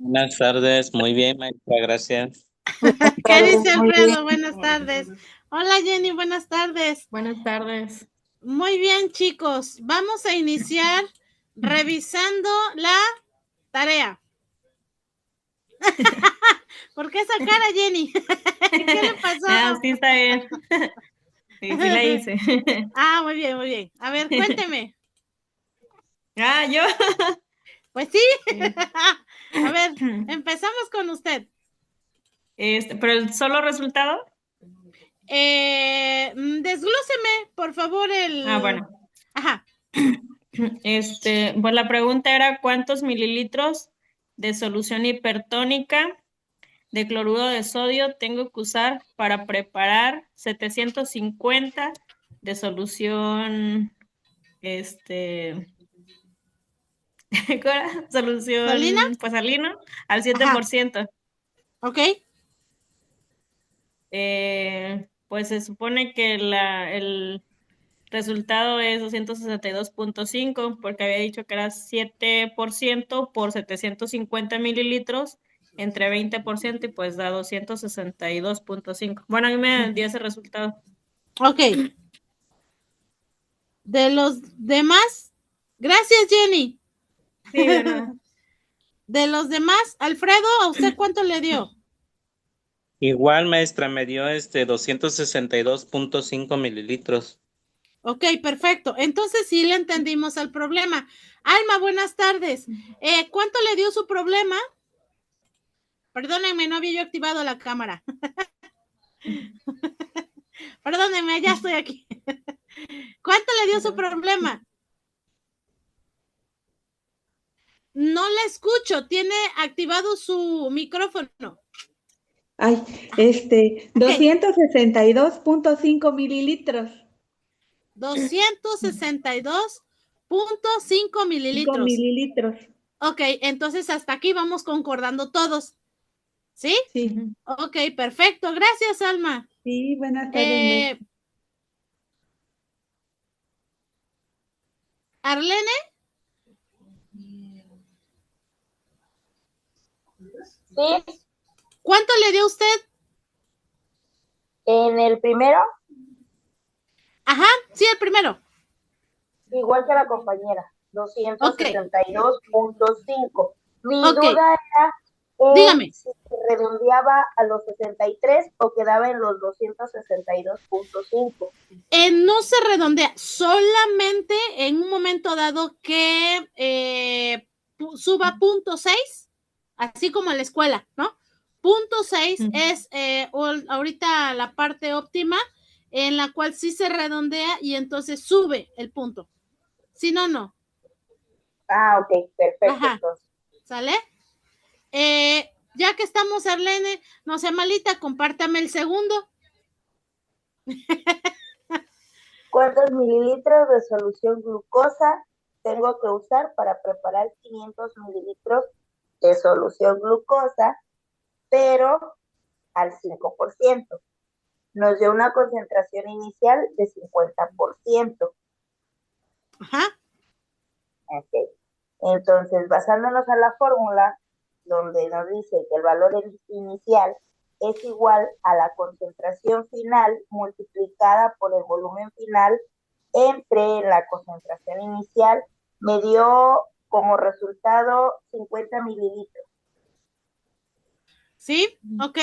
Buenas tardes, muy bien, maestra, gracias. Buenas ¿Qué tardes, dice muy bien. Alfredo? Buenas tardes. Hola Jenny, buenas tardes. Buenas tardes. Muy bien, chicos. Vamos a iniciar revisando la tarea. ¿Por qué esa cara, Jenny? ¿Qué le Ah, pasó? sí, está bien. Sí, sí la hice. Ah, muy bien, muy bien. A ver, cuénteme. Ah, yo. Pues sí. Sí. A ver, empezamos con usted. Pero el solo resultado. Desglóseme, por favor, Ah, el... bueno. Ajá. Pues la pregunta era ¿cuántos mililitros de solución hipertónica de cloruro de sodio tengo que usar para preparar 750 de solución, ¿cuál era? ¿Solina? Solución, pues salino al Ajá. 7%. Ok. Pues se supone que el resultado es 262,5 porque había dicho que era 7% por 750 mililitros entre 20% y pues da 262,5. Bueno, a mí me dio ese resultado. Ok. De los demás. Gracias, Jenny. Sí, de nada. De los demás, Alfredo, ¿a usted cuánto le dio? Igual, maestra, me dio 262.5 mililitros. Ok, perfecto. Entonces sí le entendimos al problema. Alma, buenas tardes. ¿Cuánto le dio su problema? Perdónenme, no había yo activado la cámara. Perdónenme, ya estoy aquí. ¿Cuánto le dio su problema? No la escucho. Tiene activado su micrófono. Ay, Ok, 262.5 mililitros. 262.5 5 mililitros. mililitros. Ok, entonces hasta aquí vamos concordando todos. ¿Sí? Sí, Ujú. Ok, perfecto. Gracias, Alma. sí, buenas tardes, Eh, maestra. Arlene, Sí, ¿cuánto le dio usted? en el primero, Ajá, sí, el primero. igual que la compañera, Ok, 262.5. Mi ok. duda era en Dígame. si se redondeaba a los 63 o quedaba en los 262.5. No se redondea, solamente en un momento dado que suba punto 6, así como en la escuela, ¿no? Punto 6 Ujú. es ahorita la parte óptima en la cual sí se redondea y entonces sube el punto. Si no, no. Ah, ok, perfecto, Ajá, entonces. ¿sale? Ya que estamos, Arlene, no sea malita, compártame el segundo. ¿Cuántos mililitros de solución glucosa tengo que usar para preparar 500 mililitros de solución glucosa, pero al 5%? Nos dio una concentración inicial de 50%. Ajá, Okay. Entonces, basándonos en la fórmula donde nos dice que el valor inicial es igual a la concentración final multiplicada por el volumen final entre la concentración inicial, me dio como resultado 50 mililitros. sí, ok,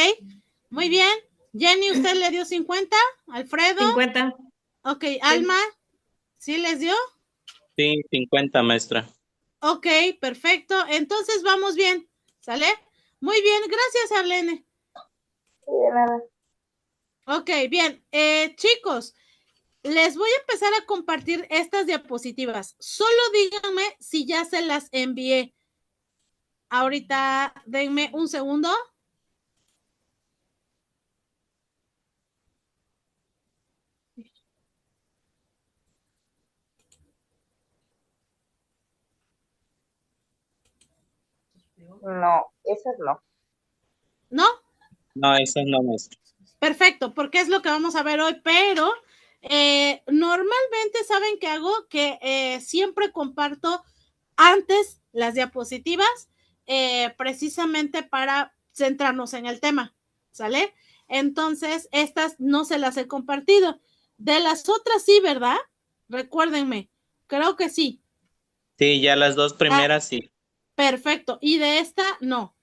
muy bien. Jenny, ¿usted le dio 50? Alfredo, 50. ok, Sí. Alma, ¿sí les dio? Sí, 50, maestra. Ok, perfecto. Entonces vamos bien, ¿sale? Muy bien, gracias, Arlene. Sí, de nada. Ok, bien. Chicos, les voy a empezar a compartir estas diapositivas. Solo díganme si ya se las envié. Ahorita denme un segundo. No, esas no. ¿No? No, esa no, maestra. Perfecto, porque es lo que vamos a ver hoy, pero normalmente saben que hago que siempre comparto antes las diapositivas precisamente para centrarnos en el tema, ¿sale? Entonces, estas no se las he compartido. De las otras sí, ¿verdad? Recuérdenme, creo que sí. Sí, ya las dos primeras sí. Perfecto. Y de esta, no.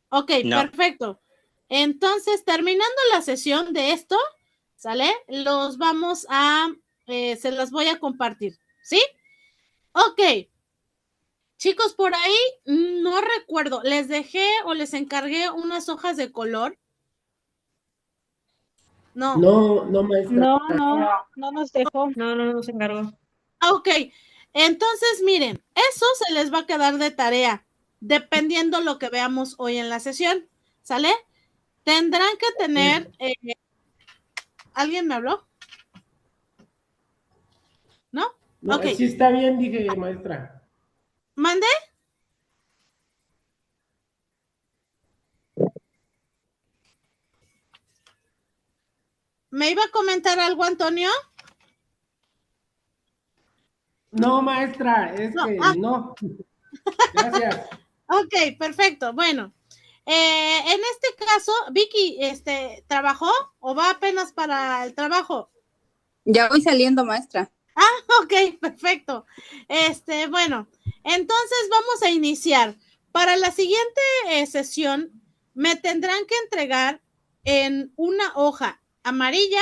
Ok, No. perfecto. Entonces, terminando la sesión de esto, ¿sale? Los vamos a, se las voy a compartir, ¿sí? Ok. Chicos, por ahí no recuerdo, ¿les dejé o les encargué unas hojas de color? No. No, maestra. No nos dejó. No nos encargó. Ok, entonces miren, eso se les va a quedar de tarea, dependiendo lo que veamos hoy en la sesión, ¿sale? Tendrán que tener, ¿alguien me habló? ¿No? No, Ok. sí está bien, dije, maestra. ¿Mande? ¿Me iba a comentar algo, Antonio? No, maestra, es No, que no. Gracias. Ok, perfecto. Bueno, en este caso, Vicky, ¿trabajó o va apenas para el trabajo? Ya voy saliendo, maestra. Ok, perfecto. Bueno, entonces vamos a iniciar. Para la siguiente sesión, me tendrán que entregar en una hoja amarilla,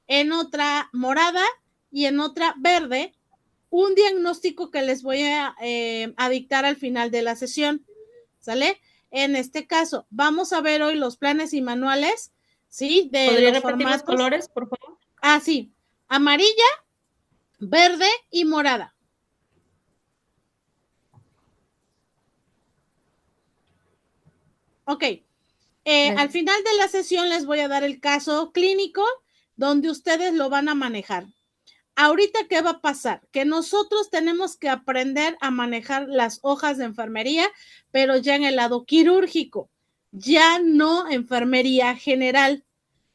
en otra morada y en otra verde un diagnóstico que les voy a dictar al final de la sesión, ¿sale? En este caso, vamos a ver hoy los planes y manuales, ¿sí? De ¿Podría los repetir formatos. los colores, por favor? Sí. Amarilla, verde y morada. Ok. Al final de la sesión les voy a dar el caso clínico donde ustedes lo van a manejar. Ahorita, ¿qué va a pasar? Que nosotros tenemos que aprender a manejar las hojas de enfermería, pero ya en el lado quirúrgico, ya no enfermería general.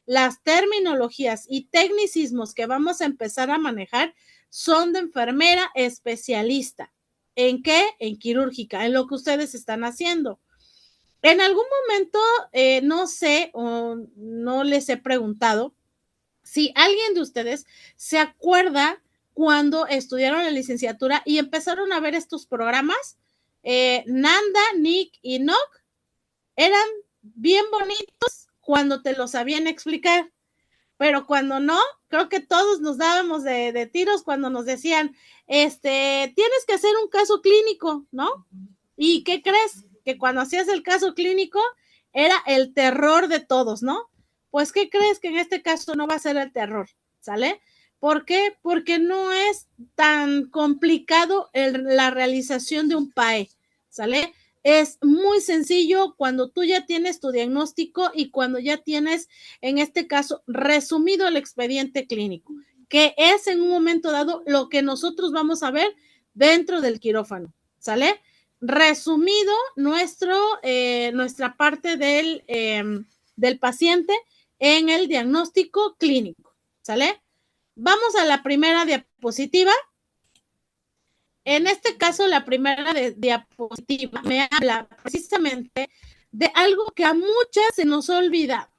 Las terminologías y tecnicismos que vamos a empezar a manejar son de enfermera especialista. ¿En qué? En quirúrgica, en lo que ustedes están haciendo. En algún momento, no sé o no les he preguntado si alguien de ustedes se acuerda cuando estudiaron la licenciatura y empezaron a ver estos programas. Nanda, Nick y Nock eran bien bonitos cuando te lo sabían explicar, pero cuando no, creo que todos nos dábamos de tiros cuando nos decían, tienes que hacer un caso clínico, ¿no? ¿Y qué crees? Que cuando hacías el caso clínico era el terror de todos, ¿no? Pues, ¿qué crees? Que en este caso no va a ser el terror, ¿sale? ¿Por qué? Porque no es tan complicado la realización de un PAE, ¿sale? Es muy sencillo cuando tú ya tienes tu diagnóstico y cuando ya tienes, en este caso, resumido el expediente clínico, que es en un momento dado lo que nosotros vamos a ver dentro del quirófano, ¿sale? Resumido nuestra parte del paciente en el diagnóstico clínico, ¿sale? Vamos a la primera diapositiva. En este caso, la primera diapositiva me habla precisamente de algo que a muchas se nos ha olvidado.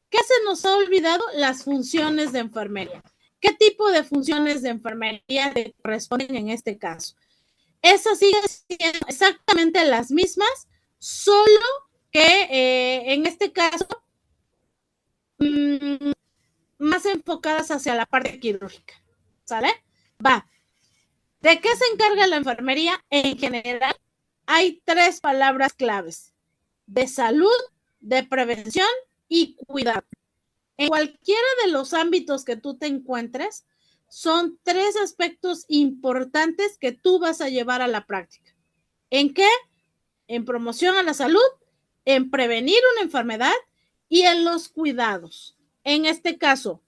¿Qué se nos ha olvidado? Las funciones de enfermería. ¿Qué tipo de funciones de enfermería te corresponden en este caso? Esas siguen siendo exactamente las mismas, solo que en este caso más enfocadas hacia la parte quirúrgica, ¿sale? Va. ¿De qué se encarga la enfermería? En general, hay 3 palabras claves: de salud, de prevención y cuidado. En cualquiera de los ámbitos que tú te encuentres, son 3 aspectos importantes que tú vas a llevar a la práctica. ¿En qué? En promoción a la salud, en prevenir una enfermedad y en los cuidados. En este caso,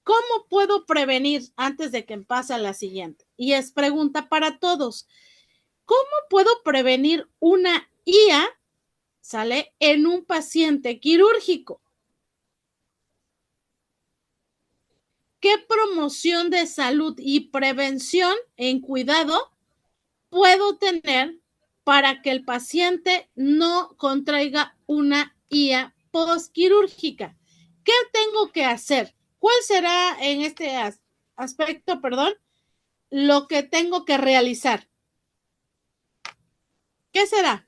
¿cómo puedo prevenir antes de que pase a la siguiente? Y es pregunta para todos. ¿Cómo puedo prevenir una IA, ¿sale? En un paciente quirúrgico? ¿Qué promoción de salud y prevención en cuidado puedo tener para que el paciente no contraiga una IA postquirúrgica. ¿Qué tengo que hacer? ¿Cuál será en este aspecto, lo que tengo que realizar? ¿Qué será?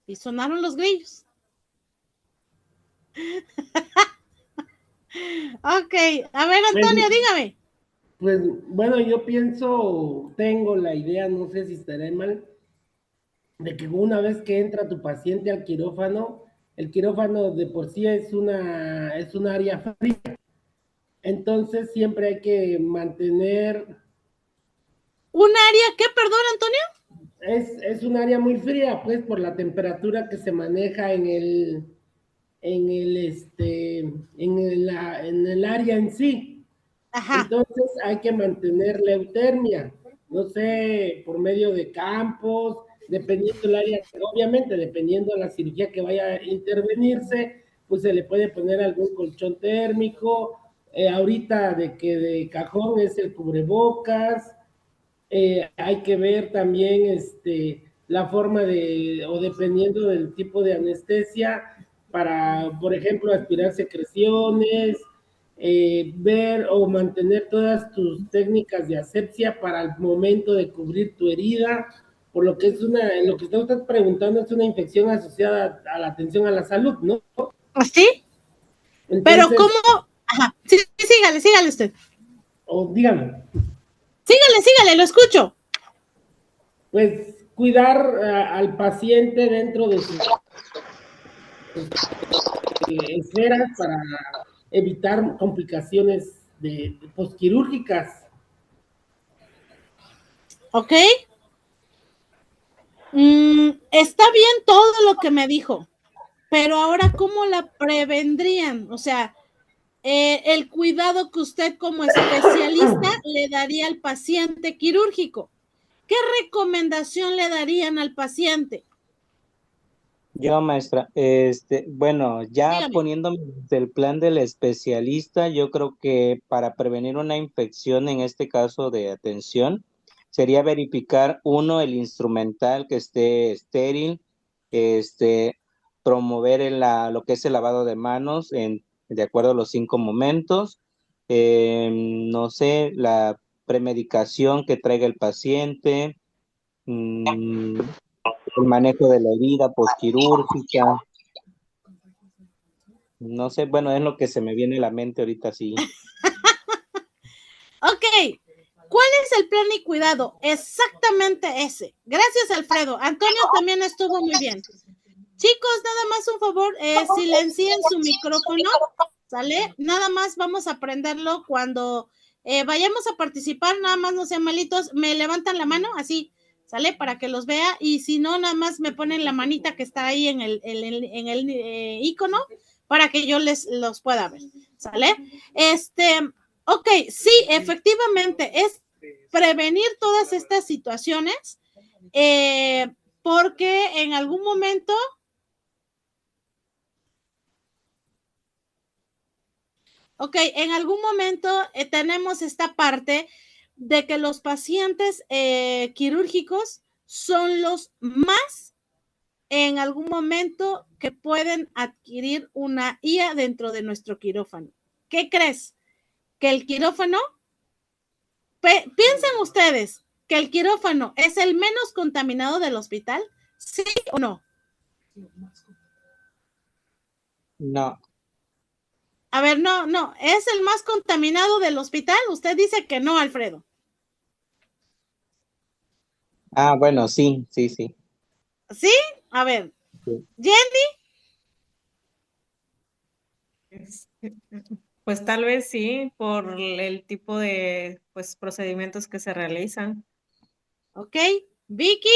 Y sonaron los grillos. Ok, a ver, Antonio, dígame. Pues bueno, yo tengo la idea, no sé si estaré mal, de que una vez que entra tu paciente al quirófano, el quirófano de por sí es un área fría. Entonces siempre hay que mantener. ¿Un área qué, perdón, Antonio? Es un área muy fría, pues, por la temperatura que se maneja en el área en sí. Ajá. Entonces hay que mantener la eutermia, no sé, por medio de campos, dependiendo del área, obviamente, dependiendo de la cirugía que vaya a intervenirse, pues se le puede poner algún colchón térmico. Ahorita de cajón es el cubrebocas. Hay que ver también la forma o dependiendo del tipo de anestesia, para, por ejemplo, aspirar secreciones, ver o mantener todas tus técnicas de asepsia para el momento de cubrir tu herida, por lo que lo que usted está preguntando es una infección asociada a la atención a la salud, ¿no? ¿Sí? Entonces, Pero ¿cómo? Ajá. Sí, sígale usted. o dígame. Sígale, lo escucho. Pues cuidar al paciente dentro de sus esferas para evitar complicaciones de posquirúrgicas. ¿Ok? Está bien todo lo que me dijo, pero ahora, ¿cómo la prevendrían? O sea, el cuidado que usted como especialista le daría al paciente quirúrgico. ¿Qué recomendación le darían al paciente? Yo, maestra, bueno, ya Dígame. poniéndome del plan del especialista, yo creo que para prevenir una infección, en este caso de atención, sería verificar uno, el instrumental que esté estéril, este, promover lo que es el lavado de manos de acuerdo a los 5 momentos, no sé, la premedicación que traiga el paciente, mm, el manejo de la herida postquirúrgica, no sé, bueno, es lo que se me viene a la mente ahorita, sí. Ok, ¿cuál es el plan y cuidado? Exactamente ese. Gracias, Alfredo. Antonio también estuvo muy bien. Chicos, nada más un favor, silencien su micrófono, ¿sale? Nada más vamos a prenderlo cuando vayamos a participar, nada más no sean malitos, me levantan la mano, así, ¿sale? Para que los vea, y si no, nada más me ponen la manita que está ahí en el icono, para que yo los pueda ver, ¿sale? Ok, sí, efectivamente, es prevenir todas estas situaciones, porque en algún momento en algún momento tenemos esta parte de que los pacientes quirúrgicos son los más en algún momento que pueden adquirir una IA dentro de nuestro quirófano. ¿Qué crees? Que el quirófano, piensen ustedes, que el quirófano es el menos contaminado del hospital, ¿sí o no? No, A ver, no, ¿es el más contaminado del hospital? Usted dice que no, Alfredo. bueno, sí, sí, sí. ¿Sí? A ver, Sí. Jenny. Pues tal vez sí, por el tipo de pues procedimientos que se realizan. Ok, Vicky.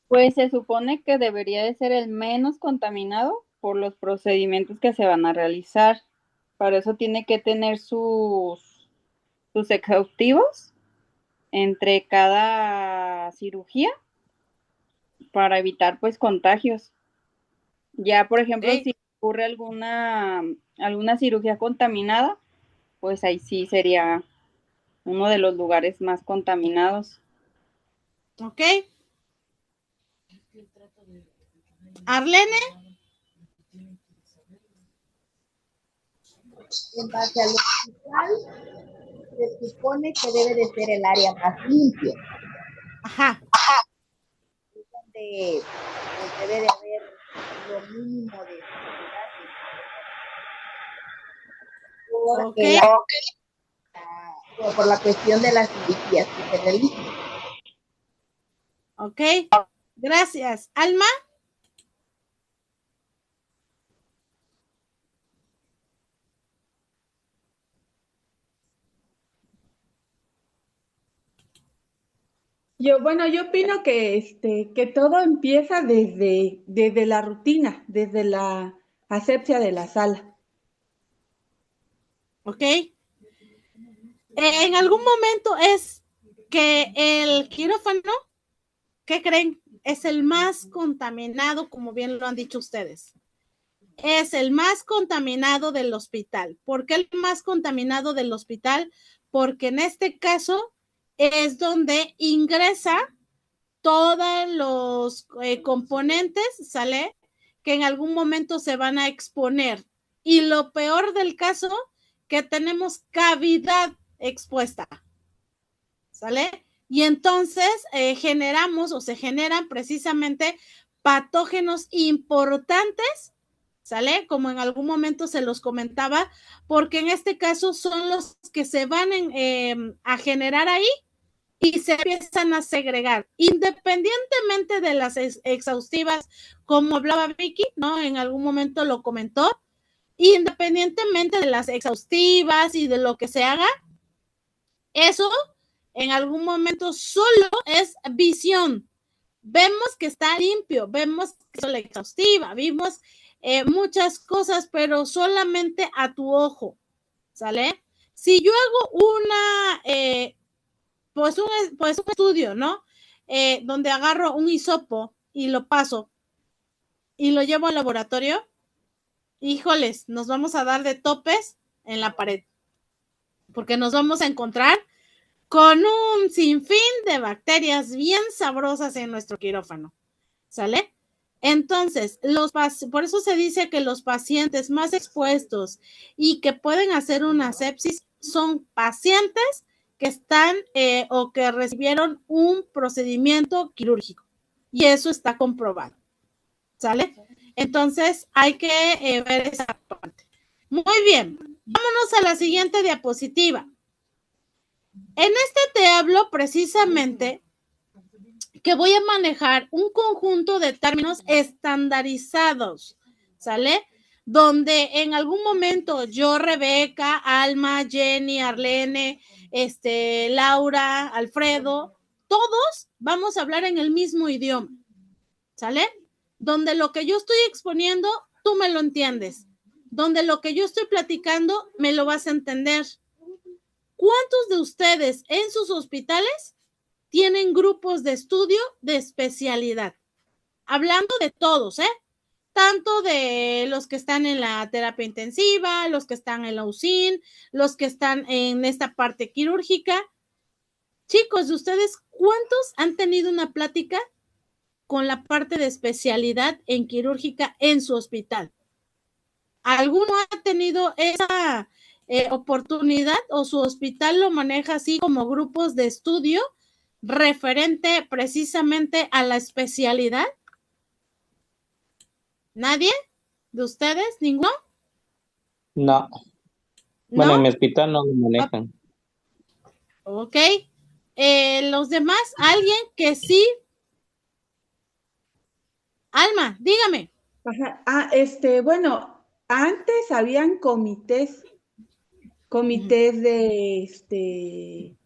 Pues se supone que debería de ser el menos contaminado por los procedimientos que se van a realizar. Para eso tiene que tener sus exhaustivos entre cada cirugía para evitar pues contagios. Ya, por ejemplo, Ok. si ocurre alguna cirugía contaminada, pues ahí sí sería uno de los lugares más contaminados. ¿Ok? Arlene, En base al hospital, se supone que debe de ser el área más limpia, ajá, donde pues, debe de haber lo mínimo de seguridad, ok, porque por la cuestión de las cirugías que se realizan. ok. Gracias. Alma, Yo opino que todo empieza desde la rutina, desde la asepsia de la sala. ok. En algún momento es que el quirófano, ¿qué creen? Es el más contaminado, como bien lo han dicho ustedes. Es el más contaminado del hospital. ¿Por qué el más contaminado del hospital? Porque en este caso es donde ingresa todos los componentes, ¿sale? Que en algún momento se van a exponer. Y lo peor del caso, que tenemos cavidad expuesta, ¿sale? Y entonces generamos o se generan precisamente patógenos importantes, ¿sale? Como en algún momento se los comentaba, porque en este caso son los que se van a generar ahí y se empiezan a segregar, independientemente de las exhaustivas, como hablaba Vicky, ¿no? En algún momento lo comentó, independientemente de las exhaustivas y de lo que se haga, eso en algún momento solo es visión. Vemos que está limpio, vemos que es la exhaustiva, vimos muchas cosas, pero solamente a tu ojo, ¿sale? Si yo hago pues un estudio, ¿no? Donde agarro un hisopo y lo paso y lo llevo al laboratorio, híjoles, nos vamos a dar de topes en la pared, porque nos vamos a encontrar con un sinfín de bacterias bien sabrosas en nuestro quirófano, ¿sale? Entonces, por eso se dice que los pacientes más expuestos y que pueden hacer una sepsis son pacientes que están o que recibieron un procedimiento quirúrgico. Y eso está comprobado, ¿sale? Entonces, hay que ver esa parte. Muy bien, vámonos a la siguiente diapositiva. En este te hablo precisamente que voy a manejar un conjunto de términos estandarizados, ¿sale? Donde en algún momento yo, Rebeca, Alma, Jenny, Arlene, Laura, Alfredo, todos vamos a hablar en el mismo idioma, ¿sale? Donde lo que yo estoy exponiendo, tú me lo entiendes. Donde lo que yo estoy platicando, me lo vas a entender. ¿Cuántos de ustedes en sus hospitales tienen grupos de estudio de especialidad? Hablando de todos, tanto de los que están en la terapia intensiva, los que están en la UCIN, los que están en esta parte quirúrgica. Chicos, ¿de ustedes cuántos han tenido una plática con la parte de especialidad en quirúrgica en su hospital? ¿Alguno ha tenido esa oportunidad o su hospital lo maneja así como grupos de estudio referente precisamente a la especialidad? ¿Nadie de ustedes? ¿Ninguno? No. Bueno, en mi hospital no lo manejan. Ok. Los demás, alguien que sí. Alma, dígame. Ajá. Bueno, antes habían comités de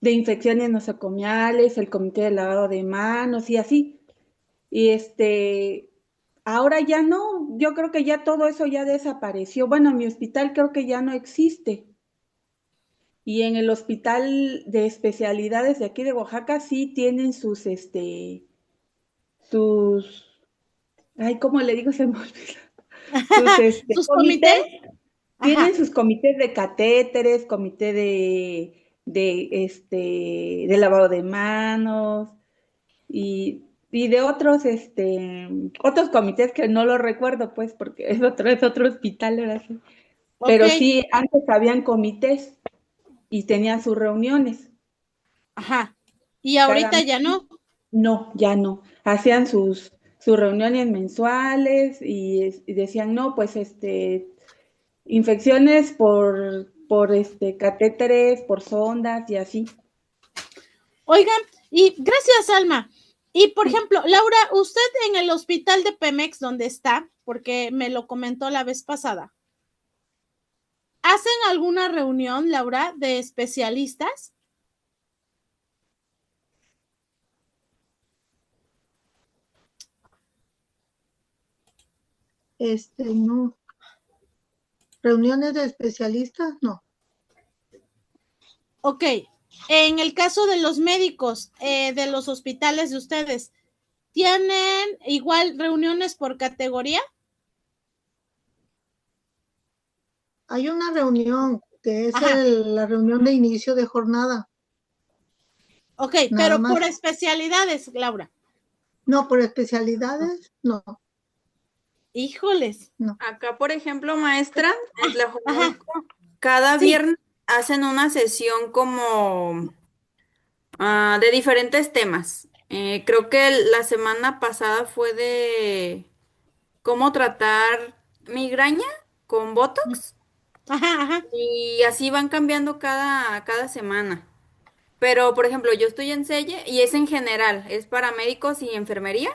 infecciones nosocomiales, el comité de lavado de manos y así. Y ahora ya no, yo creo que ya todo eso ya desapareció. Bueno, en mi hospital creo que ya no existe. Y en el hospital de especialidades de aquí de Oaxaca sí tienen ay, ¿cómo le digo? Se me olvidó. ¿Sus comités? Tienen Ajá. sus comités de catéteres, comité de lavado de manos y de otros comités que no los recuerdo, pues, porque es otro hospital, ahora sí. Pero Ok. sí, antes habían comités y tenían sus reuniones. Ajá. Y Cada ahorita mes. ya no. No, ya no. Hacían sus reuniones mensuales y decían, no, pues infecciones por catéteres, por sondas y así. Oigan, y gracias, Alma. Y por Sí. ejemplo, Laura, usted en el hospital de Pemex, donde está, porque me lo comentó la vez pasada, ¿hacen alguna reunión, Laura, de especialistas? No. Reuniones de especialistas, no. Ok. En el caso de los médicos de los hospitales de ustedes, ¿tienen igual reuniones por categoría? Hay una reunión que es Ajá. la reunión de inicio de jornada. Ok, Nada pero más. por especialidades, Laura. No, por especialidades, no. Híjoles. No. Acá, por ejemplo, maestra, en Tlajomulco, Ajá. cada Sí. viernes hacen una sesión como de diferentes temas. Creo que la semana pasada fue de cómo tratar migraña con Botox Ajá, ajá. y así van cambiando cada semana. Pero, por ejemplo, yo estoy en Selle y es en general, es para médicos y enfermería.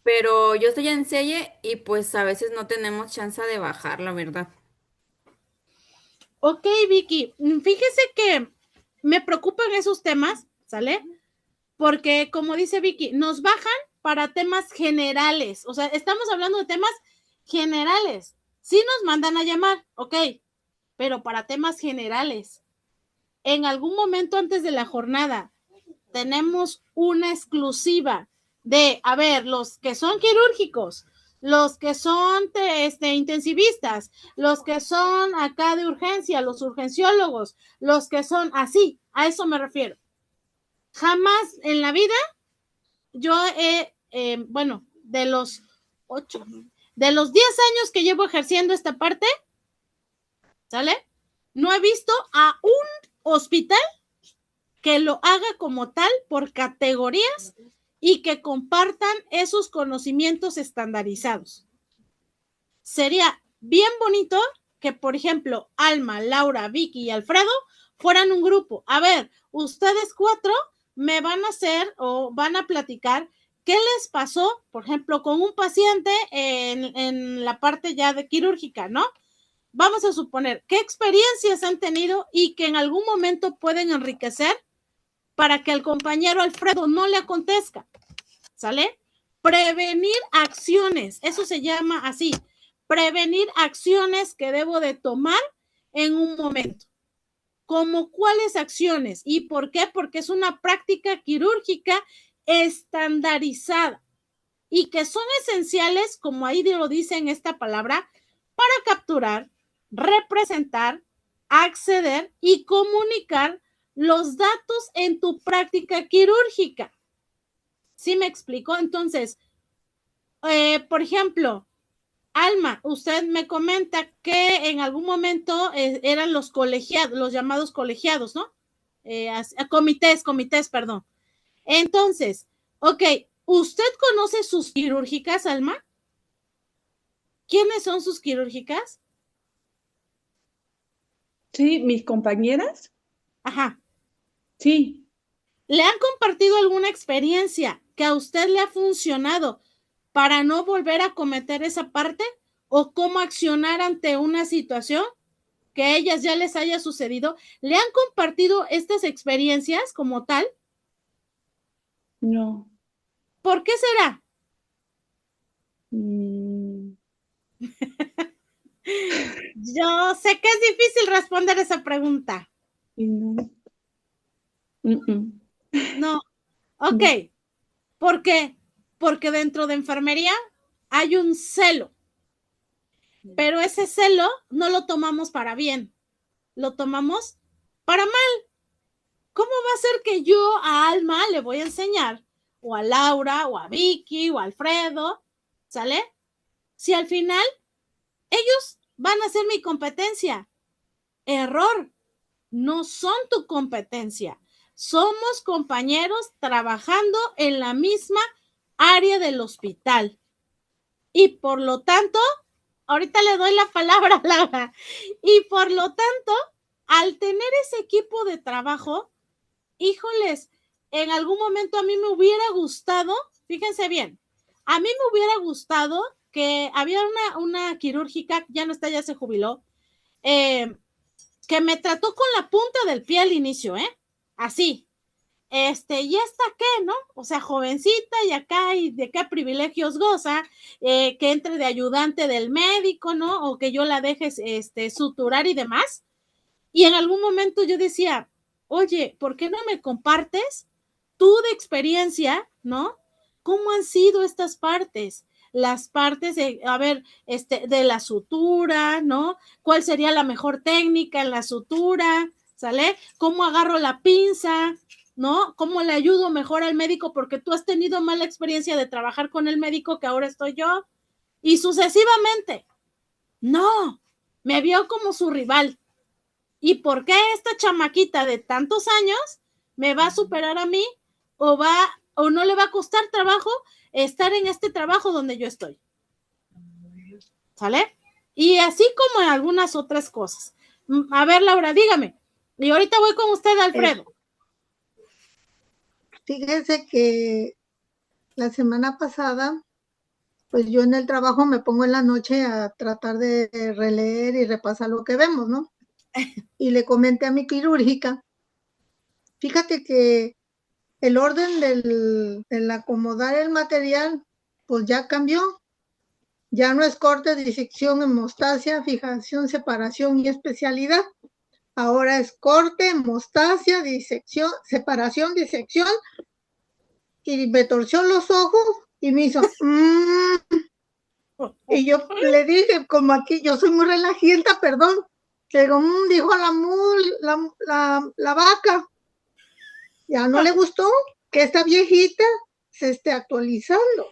Pero yo estoy en Selle y pues a veces no tenemos chance de bajar, la verdad. Ok, Vicky, fíjese que me preocupan esos temas, ¿sale? Porque como dice Vicky, nos bajan para temas generales, o sea, estamos hablando de temas generales. Sí nos mandan a llamar, ok, pero para temas generales. En algún momento antes de la jornada tenemos una exclusiva de, a ver, los que son quirúrgicos, los que son intensivistas, los que son acá de urgencia, los urgenciólogos, los que son así, a eso me refiero. Jamás en la vida yo bueno, de los 10 años que llevo ejerciendo esta parte, ¿sale? No he visto a un hospital que lo haga como tal por categorías y que compartan esos conocimientos estandarizados. Sería bien bonito que, por ejemplo, Alma, Laura, Vicky y Alfredo fueran un grupo. A ver, ustedes 4 me van a hacer o van a platicar qué les pasó, por ejemplo, con un paciente en la parte ya de quirúrgica, ¿no? Vamos a suponer qué experiencias han tenido y que en algún momento pueden enriquecer para que al compañero Alfredo no le acontezca, ¿sale? Prevenir acciones, eso se llama así, prevenir acciones que debo de tomar en un momento. ¿Como cuáles acciones? ¿Y por qué? Porque es una práctica quirúrgica estandarizada y que son esenciales, como ahí lo dice en esta palabra, para capturar, representar, acceder y comunicar los datos en tu práctica quirúrgica. ¿Sí me explico? Entonces, por ejemplo, Alma, usted me comenta que en algún momento eran los colegiados, los llamados colegiados, ¿no? Comités, perdón. Entonces, ok, ¿usted conoce sus quirúrgicas, Alma? ¿Quiénes son sus quirúrgicas? Sí, mis compañeras, Ajá. sí. ¿Le han compartido alguna experiencia que a usted le ha funcionado para no volver a cometer esa parte? ¿O cómo accionar ante una situación que a ellas ya les haya sucedido? ¿Le han compartido estas experiencias como tal? No. ¿Por qué será? Yo sé que es difícil responder esa pregunta. No. No. Ok. ¿Por qué? porque dentro de enfermería hay un celo, pero ese celo no lo tomamos para bien, lo tomamos para mal. ¿Cómo va a ser que yo a Alma le voy a enseñar, o a Laura, o a Vicky, o a Alfredo, ¿sale? Si al final ellos van a ser mi competencia. Error, no son tu competencia. Somos compañeros trabajando en la misma área del hospital. Y por lo tanto, ahorita le doy la palabra a Laura, y por lo tanto, al tener ese equipo de trabajo, híjoles, en algún momento a mí me hubiera gustado, fíjense bien, a mí me hubiera gustado que había una quirúrgica, ya no está, ya se jubiló, que me trató con la punta del pie al inicio, así, ¿y esta qué, no? O sea, jovencita y acá, y de qué privilegios goza, que entre de ayudante del médico, ¿no? O que yo la deje, suturar y demás. Y en algún momento yo decía, oye, ¿por qué no me compartes tú de experiencia, ¿no? ¿Cómo han sido estas partes? Las partes de, a ver, de la sutura, ¿no? ¿Cuál sería la mejor técnica en la sutura? ¿Sale? ¿Cómo agarro la pinza? ¿No? ¿Cómo le ayudo mejor al médico? Porque tú has tenido mala experiencia de trabajar con el médico que ahora estoy yo. Y sucesivamente. No, me vio como su rival. ¿Y por qué esta chamaquita de tantos años me va a superar a mí o no le va a costar trabajo estar en este trabajo donde yo estoy? ¿Sale? Y así como en algunas otras cosas. A ver, Laura, dígame. Y ahorita voy con usted, Alfredo. Fíjese que la semana pasada, pues yo en el trabajo me pongo en la noche a tratar de releer y repasar lo que vemos, ¿no? Y le comenté a mi quirúrgica, fíjate que el orden del acomodar el material, pues ya cambió. Ya no es corte, disección, hemostasia, fijación, separación y especialidad. Ahora es corte, hemostasia, disección, separación, disección. Y me torció los ojos y me hizo... Y yo le dije, como aquí, yo soy muy relajienta, perdón. Pero dijo la vaca. Ya no le gustó que esta viejita se esté actualizando.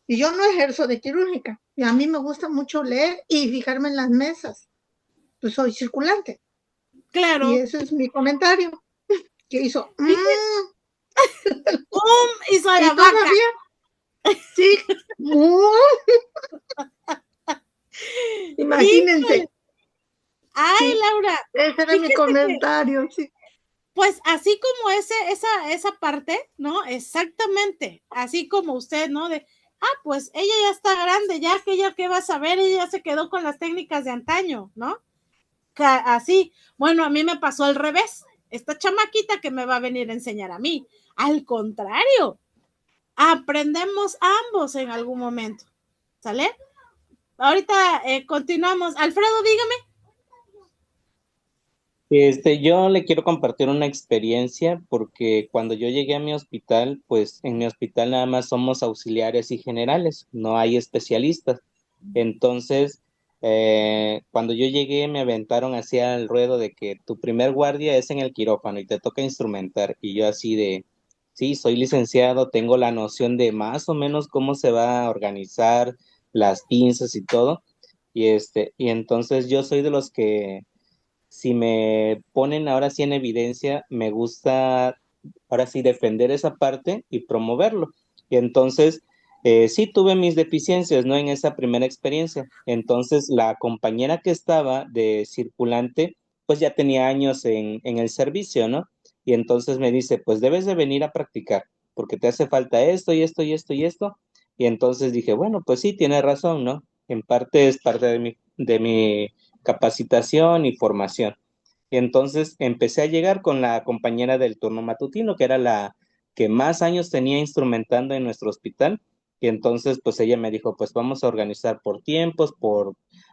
Y yo no ejerzo de quirúrgica. Y a mí me gusta mucho leer y fijarme en las mesas. Pues soy circulante. Claro. Y eso es mi comentario. Que hizo... hizo la vaca. Sí. Imagínense. Ay, sí, Laura. Ese era mi comentario, sí. Pues así como esa parte, ¿no? Exactamente. Así como usted, ¿no? Pues ella ya está grande, ya que ella qué va a saber, ella ya se quedó con las técnicas de antaño, ¿no? Así. Bueno, a mí me pasó al revés. Esta chamaquita que me va a venir a enseñar a mí. Al contrario, aprendemos ambos en algún momento. ¿Sale? Ahorita continuamos. Alfredo, dígame. Yo le quiero compartir una experiencia porque cuando yo llegué a mi hospital, pues en mi hospital nada más somos auxiliares y generales, no hay especialistas. Entonces, cuando yo llegué me aventaron hacia el ruedo de que tu primer guardia es en el quirófano y te toca instrumentar. Y yo así de, sí, soy licenciado, tengo la noción de más o menos cómo se va a organizar las pinzas y todo. Y entonces yo soy de los que si me ponen ahora sí en evidencia, me gusta ahora sí defender esa parte y promoverlo. Y entonces, sí tuve mis deficiencias, ¿no? En esa primera experiencia. Entonces, la compañera que estaba de circulante, pues ya tenía años en el servicio, ¿no? Y entonces me dice, pues debes de venir a practicar, porque te hace falta esto y esto y esto y esto. Y entonces dije, bueno, pues sí, tiene razón, ¿no? En parte es parte de mi capacitación y formación. Y entonces empecé a llegar con la compañera del turno matutino, que era la que más años tenía instrumentando en nuestro hospital. Y entonces, pues ella me dijo, pues vamos a organizar por tiempos,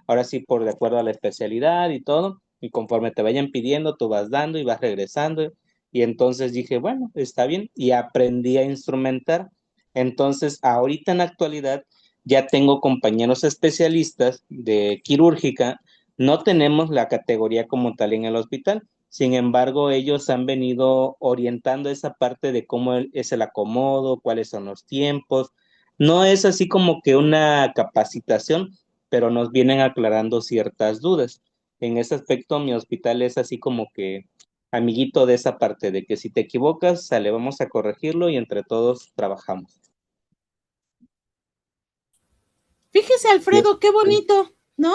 ahora sí, por de acuerdo a la especialidad y todo. Y conforme te vayan pidiendo, tú vas dando y vas regresando. Y entonces dije, bueno, está bien. Y aprendí a instrumentar. Entonces, ahorita en la actualidad ya tengo compañeros especialistas de quirúrgica, no tenemos la categoría como tal en el hospital. Sin embargo, ellos han venido orientando esa parte de cómo es el acomodo, cuáles son los tiempos. No es así como que una capacitación, pero nos vienen aclarando ciertas dudas. En ese aspecto, mi hospital es así como que amiguito de esa parte, de que si te equivocas, sale, vamos a corregirlo y entre todos trabajamos. Fíjese, Alfredo, qué bonito, ¿no?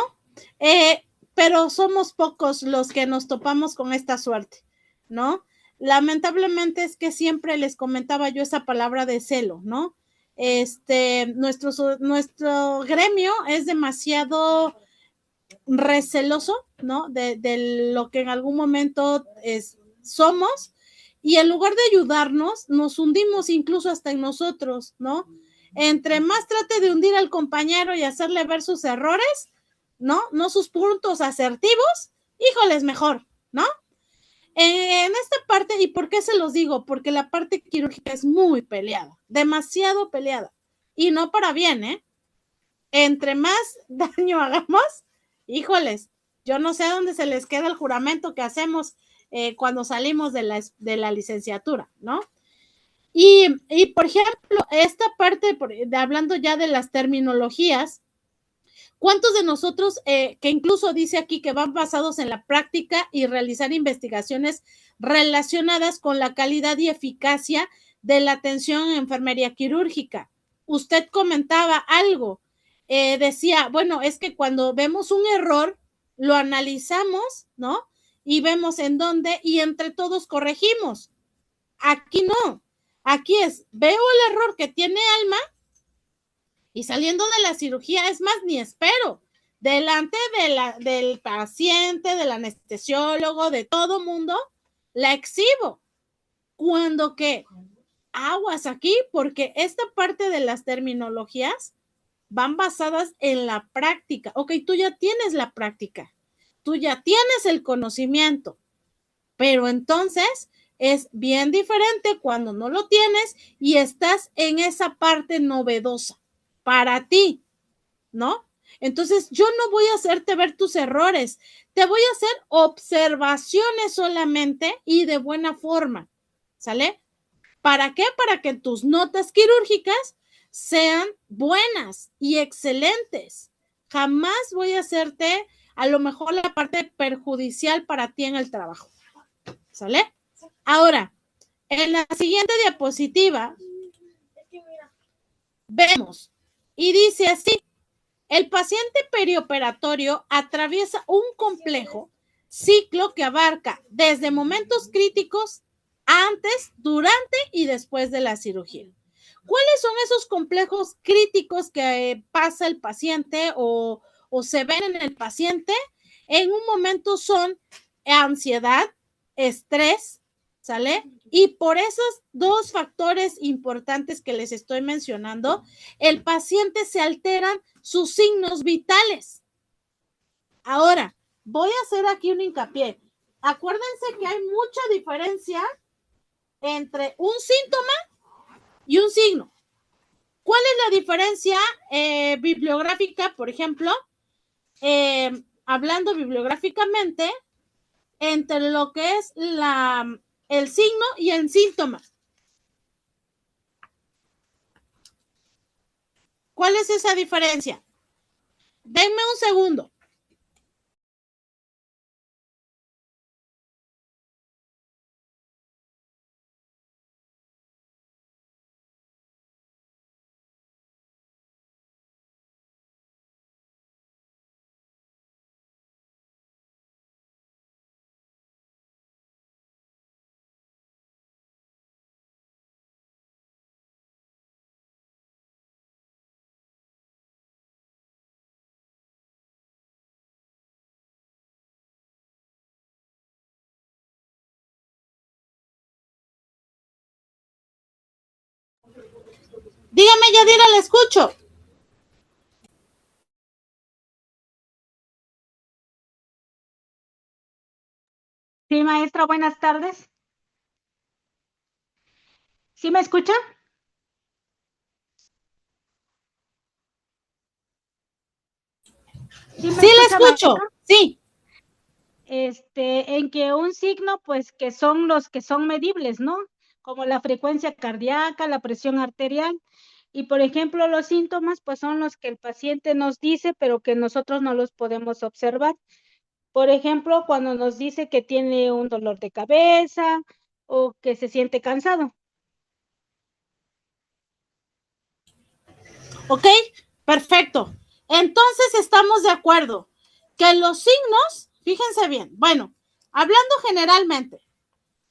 Pero somos pocos los que nos topamos con esta suerte, ¿no? Lamentablemente es que siempre les comentaba yo esa palabra de celo, ¿no? Nuestro gremio es demasiado receloso, ¿no? De lo que en algún momento somos, y en lugar de ayudarnos, nos hundimos incluso hasta en nosotros, ¿no? Entre más trate de hundir al compañero y hacerle ver sus errores, ¿no? No sus puntos asertivos, híjoles, mejor, ¿no? En esta parte, ¿y por qué se los digo? Porque la parte quirúrgica es muy peleada, demasiado peleada, y no para bien, ¿eh? Entre más daño hagamos, híjoles, yo no sé dónde se les queda el juramento que hacemos cuando salimos de la licenciatura, ¿no? Y, por ejemplo, esta parte, hablando ya de las terminologías, ¿cuántos de nosotros, que incluso dice aquí que van basados en la práctica y realizar investigaciones relacionadas con la calidad y eficacia de la atención en enfermería quirúrgica? Usted comentaba algo, decía, bueno, es que cuando vemos un error, lo analizamos, ¿no? Y vemos en dónde y entre todos corregimos. Aquí no, aquí es, veo el error que tiene Alma y saliendo de la cirugía, es más, ni espero, delante del paciente, del anestesiólogo, de todo mundo, la exhibo. Cuando que aguas aquí, porque esta parte de las terminologías van basadas en la práctica. Ok, tú ya tienes la práctica, tú ya tienes el conocimiento, pero entonces es bien diferente cuando no lo tienes y estás en esa parte novedosa para ti, ¿no? Entonces yo no voy a hacerte ver tus errores, te voy a hacer observaciones solamente y de buena forma, ¿sale? ¿Para qué? Para que tus notas quirúrgicas sean buenas y excelentes. Jamás voy a hacerte a lo mejor la parte perjudicial para ti en el trabajo, ¿sale? Ahora, en la siguiente diapositiva, vemos, y dice así, el paciente perioperatorio atraviesa un complejo ciclo que abarca desde momentos críticos antes, durante y después de la cirugía. ¿Cuáles son esos complejos críticos que pasa el paciente o se ven en el paciente? En un momento son ansiedad, estrés, ¿sale? Y por esos dos factores importantes que les estoy mencionando, el paciente se alteran sus signos vitales. Ahora, voy a hacer aquí un hincapié. Acuérdense que hay mucha diferencia entre un síntoma y un signo. ¿Cuál es la diferencia bibliográfica, por ejemplo? Hablando bibliográficamente, entre lo que es el signo y el síntoma. ¿Cuál es esa diferencia? Denme un segundo. Dígame, Yadira, le escucho. Sí, maestra, buenas tardes. ¿Sí me escucha? escucho, maestra? sí. En que un signo, pues, que son los que son medibles, ¿no? Como la frecuencia cardíaca, la presión arterial. Y, por ejemplo, los síntomas, pues, son los que el paciente nos dice, pero que nosotros no los podemos observar. Por ejemplo, cuando nos dice que tiene un dolor de cabeza o que se siente cansado. ¿Ok? Perfecto. Entonces estamos de acuerdo que los signos, fíjense bien, bueno, hablando generalmente,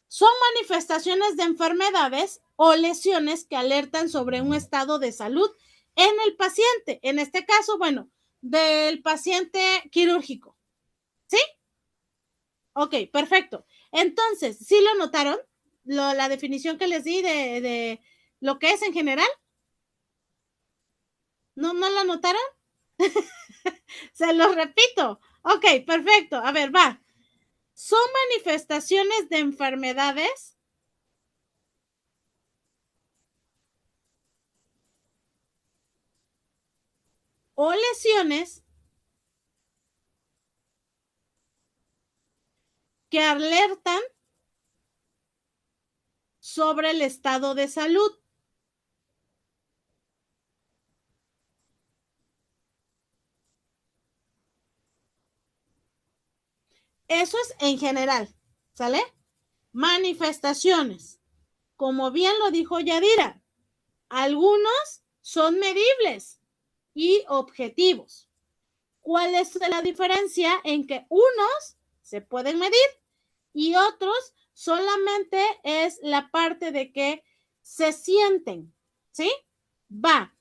son manifestaciones de enfermedades o lesiones que alertan sobre un estado de salud en el paciente. En este caso, bueno, del paciente quirúrgico. ¿Sí? Ok, perfecto. Entonces, ¿sí lo notaron? La definición que les di de lo que es en general. ¿No lo notaron? Se los repito. Ok, perfecto. A ver, va. Son manifestaciones de enfermedades o lesiones que alertan sobre el estado de salud. Eso es en general, ¿sale? Manifestaciones. Como bien lo dijo Yadira, algunos son medibles y objetivos. ¿Cuál es la diferencia en que unos se pueden medir y otros solamente es la parte de que se sienten? ¿Sí? Va.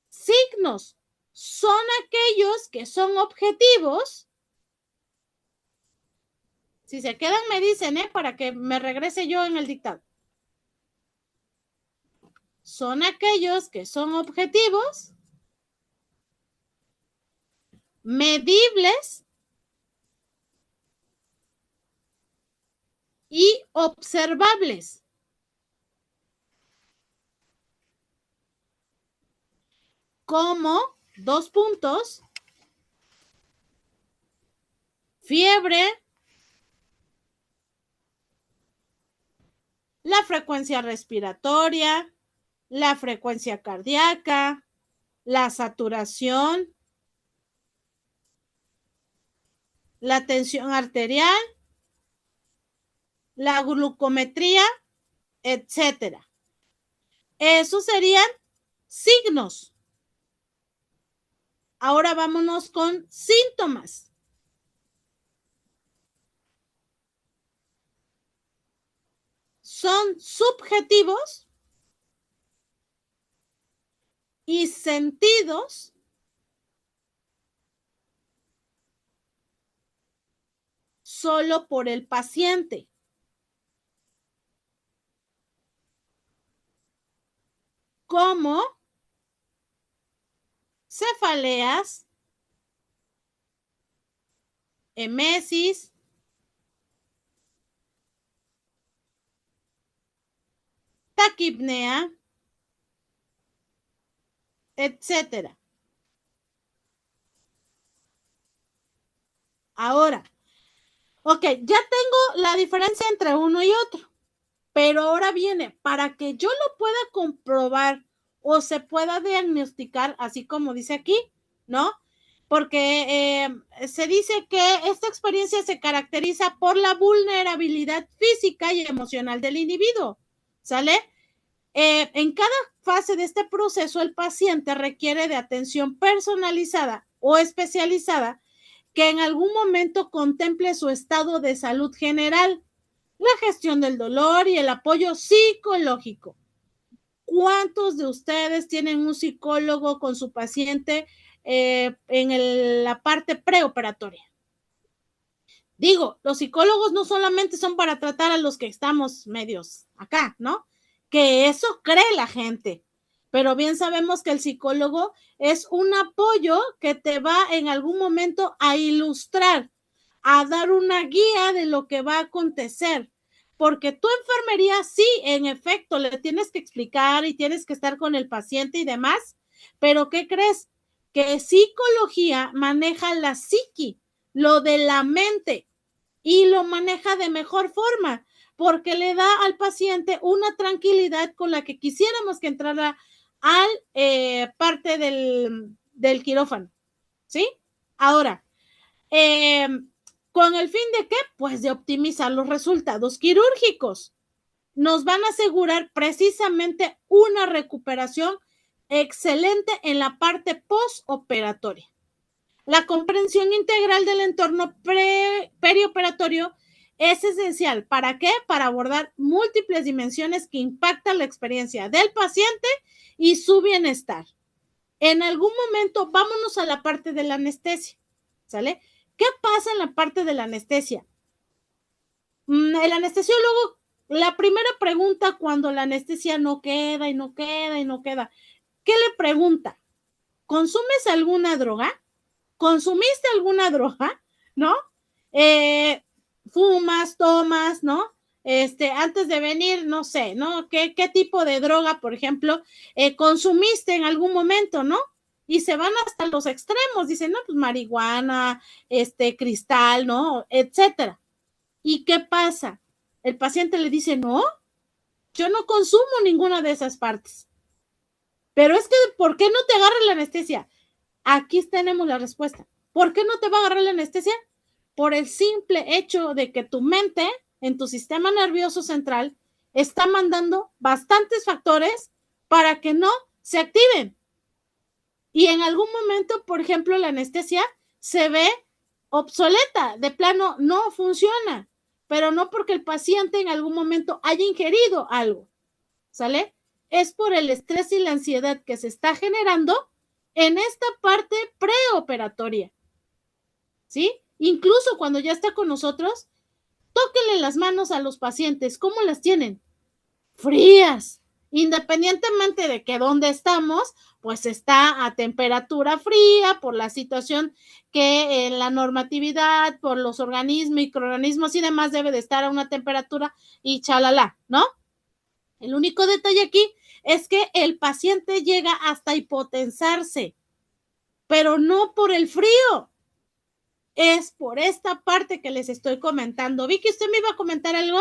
Signos son aquellos que son objetivos. Si se quedan, me dicen, para que me regrese yo en el dictado. Son aquellos que son objetivos, medibles y observables. Como, dos puntos, fiebre, la frecuencia respiratoria, la frecuencia cardíaca, la saturación, la tensión arterial, la glucometría, etcétera. Esos serían signos. Ahora vámonos con síntomas. Son subjetivos y sentidos solo por el paciente. Como cefaleas, emesis, taquipnea, etcétera. Ahora, ok, ya tengo la diferencia entre uno y otro, pero ahora viene, para que yo lo pueda comprobar o se pueda diagnosticar, así como dice aquí, ¿no? Porque se dice que esta experiencia se caracteriza por la vulnerabilidad física y emocional del individuo, ¿sale? En cada fase de este proceso, el paciente requiere de atención personalizada o especializada que en algún momento contemple su estado de salud general, la gestión del dolor y el apoyo psicológico. ¿Cuántos de ustedes tienen un psicólogo con su paciente en la parte preoperatoria? Digo, los psicólogos no solamente son para tratar a los que estamos medios acá, ¿no? Que eso cree la gente, pero bien sabemos que el psicólogo es un apoyo que te va en algún momento a ilustrar, a dar una guía de lo que va a acontecer, porque tu enfermería sí, en efecto, le tienes que explicar y tienes que estar con el paciente y demás, pero ¿qué crees? que psicología maneja la psiqui, lo de la mente, y lo maneja de mejor forma, porque le da al paciente una tranquilidad con la que quisiéramos que entrara al parte del quirófano, ¿sí? Ahora, ¿con el fin de qué? Pues de optimizar los resultados quirúrgicos. Nos van a asegurar precisamente una recuperación excelente en la parte postoperatoria. La comprensión integral del entorno perioperatorio es esencial. ¿Para qué? Para abordar múltiples dimensiones que impactan la experiencia del paciente y su bienestar. En algún momento, vámonos a la parte de la anestesia, ¿sale? ¿Qué pasa en la parte de la anestesia? El anestesiólogo, la primera pregunta cuando la anestesia no queda y no queda y no queda, ¿qué le pregunta? ¿Consumes alguna droga? ¿Consumiste alguna droga? ¿No? Fumas, tomas, ¿no? Antes de venir, no sé, ¿no? ¿Qué tipo de droga, por ejemplo, consumiste en algún momento, ¿no? Y se van hasta los extremos, dicen, no, pues marihuana, cristal, ¿no? Etcétera. ¿Y qué pasa? El paciente le dice, no, yo no consumo ninguna de esas partes. Pero es que, ¿por qué no te agarra la anestesia? Aquí tenemos la respuesta. ¿Por qué no te va a agarrar la anestesia? Por el simple hecho de que tu mente, en tu sistema nervioso central, está mandando bastantes factores para que no se activen. Y en algún momento, por ejemplo, la anestesia se ve obsoleta, de plano no funciona, pero no porque el paciente en algún momento haya ingerido algo, ¿sale? Es por el estrés y la ansiedad que se está generando en esta parte preoperatoria, ¿sí? Incluso cuando ya está con nosotros, tóquenle las manos a los pacientes. ¿Cómo las tienen? Frías. Independientemente de que dónde estamos, pues está a temperatura fría por la situación que en la normatividad, por los organismos, microorganismos y demás debe de estar a una temperatura y chalala, ¿no? El único detalle aquí es que el paciente llega hasta hipotensarse, pero no por el frío, es por esta parte que les estoy comentando. Vicky, ¿usted me iba a comentar algo?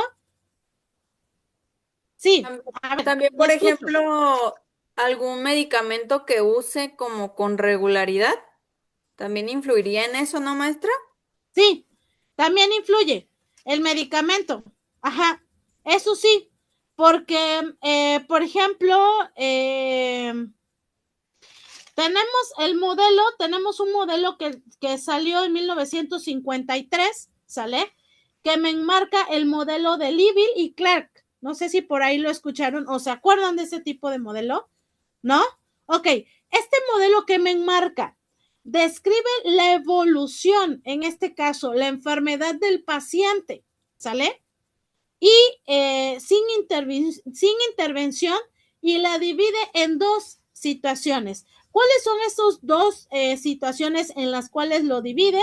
Sí. También, por ejemplo, algún medicamento que use como con regularidad, ¿también influiría en eso, no, maestra? Sí, también influye el medicamento. Ajá, eso sí, porque, por ejemplo, tenemos un modelo que salió en 1953, ¿sale? Que me enmarca el modelo de Liville y Clark. No sé si por ahí lo escucharon o se acuerdan de ese tipo de modelo, ¿no? Ok, este modelo que me enmarca describe la evolución, en este caso, la enfermedad del paciente, ¿sale? Y sin intervención y la divide en dos situaciones. ¿Cuáles son estas dos situaciones en las cuales lo divide?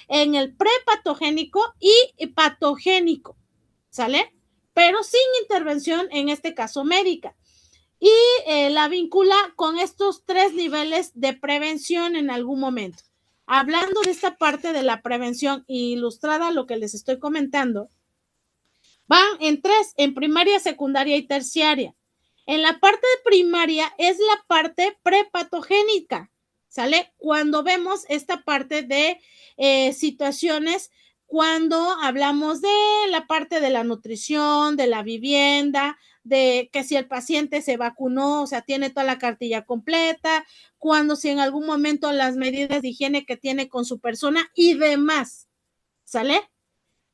En el prepatogénico y patogénico, ¿sale? Pero sin intervención, en este caso médica. Y la vincula con estos tres niveles de prevención en algún momento. Hablando de esta parte de la prevención ilustrada, lo que les estoy comentando, van en tres, en primaria, secundaria y terciaria. En la parte de primaria es la parte prepatogénica, ¿sale? Cuando vemos esta parte de situaciones, cuando hablamos de la parte de la nutrición, de la vivienda, de que si el paciente se vacunó, o sea, tiene toda la cartilla completa, cuando si en algún momento las medidas de higiene que tiene con su persona y demás, ¿sale?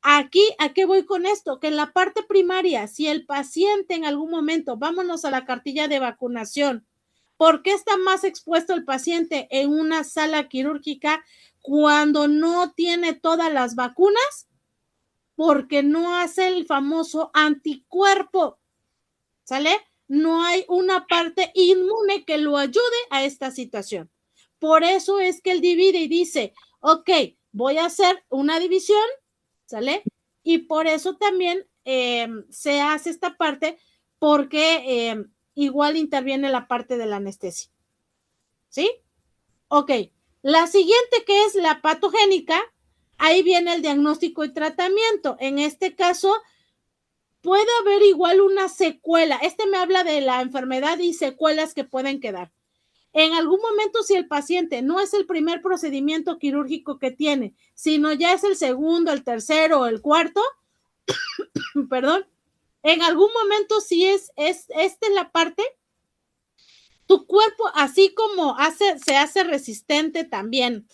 Aquí, ¿a qué voy con esto? Que en la parte primaria, si el paciente en algún momento, vámonos a la cartilla de vacunación, ¿por qué está más expuesto el paciente en una sala quirúrgica cuando no tiene todas las vacunas? Porque no hace el famoso anticuerpo, ¿sale? No hay una parte inmune que lo ayude a esta situación. Por eso es que él divide y dice, ok, voy a hacer una división, ¿sale? Y por eso también se hace esta parte porque igual interviene la parte de la anestesia. ¿Sí? Ok, la siguiente, que es la patogénica, ahí viene el diagnóstico y tratamiento. En este caso, puede haber igual una secuela. Este me habla de la enfermedad y secuelas que pueden quedar. En algún momento, si el paciente no es el primer procedimiento quirúrgico que tiene, sino ya es el segundo, el tercero o el cuarto, perdón, en algún momento, si es esta la parte, tu cuerpo, así como se hace resistente también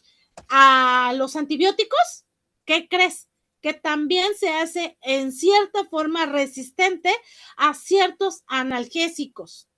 a los antibióticos, ¿qué crees? Que también se hace en cierta forma resistente a ciertos analgésicos.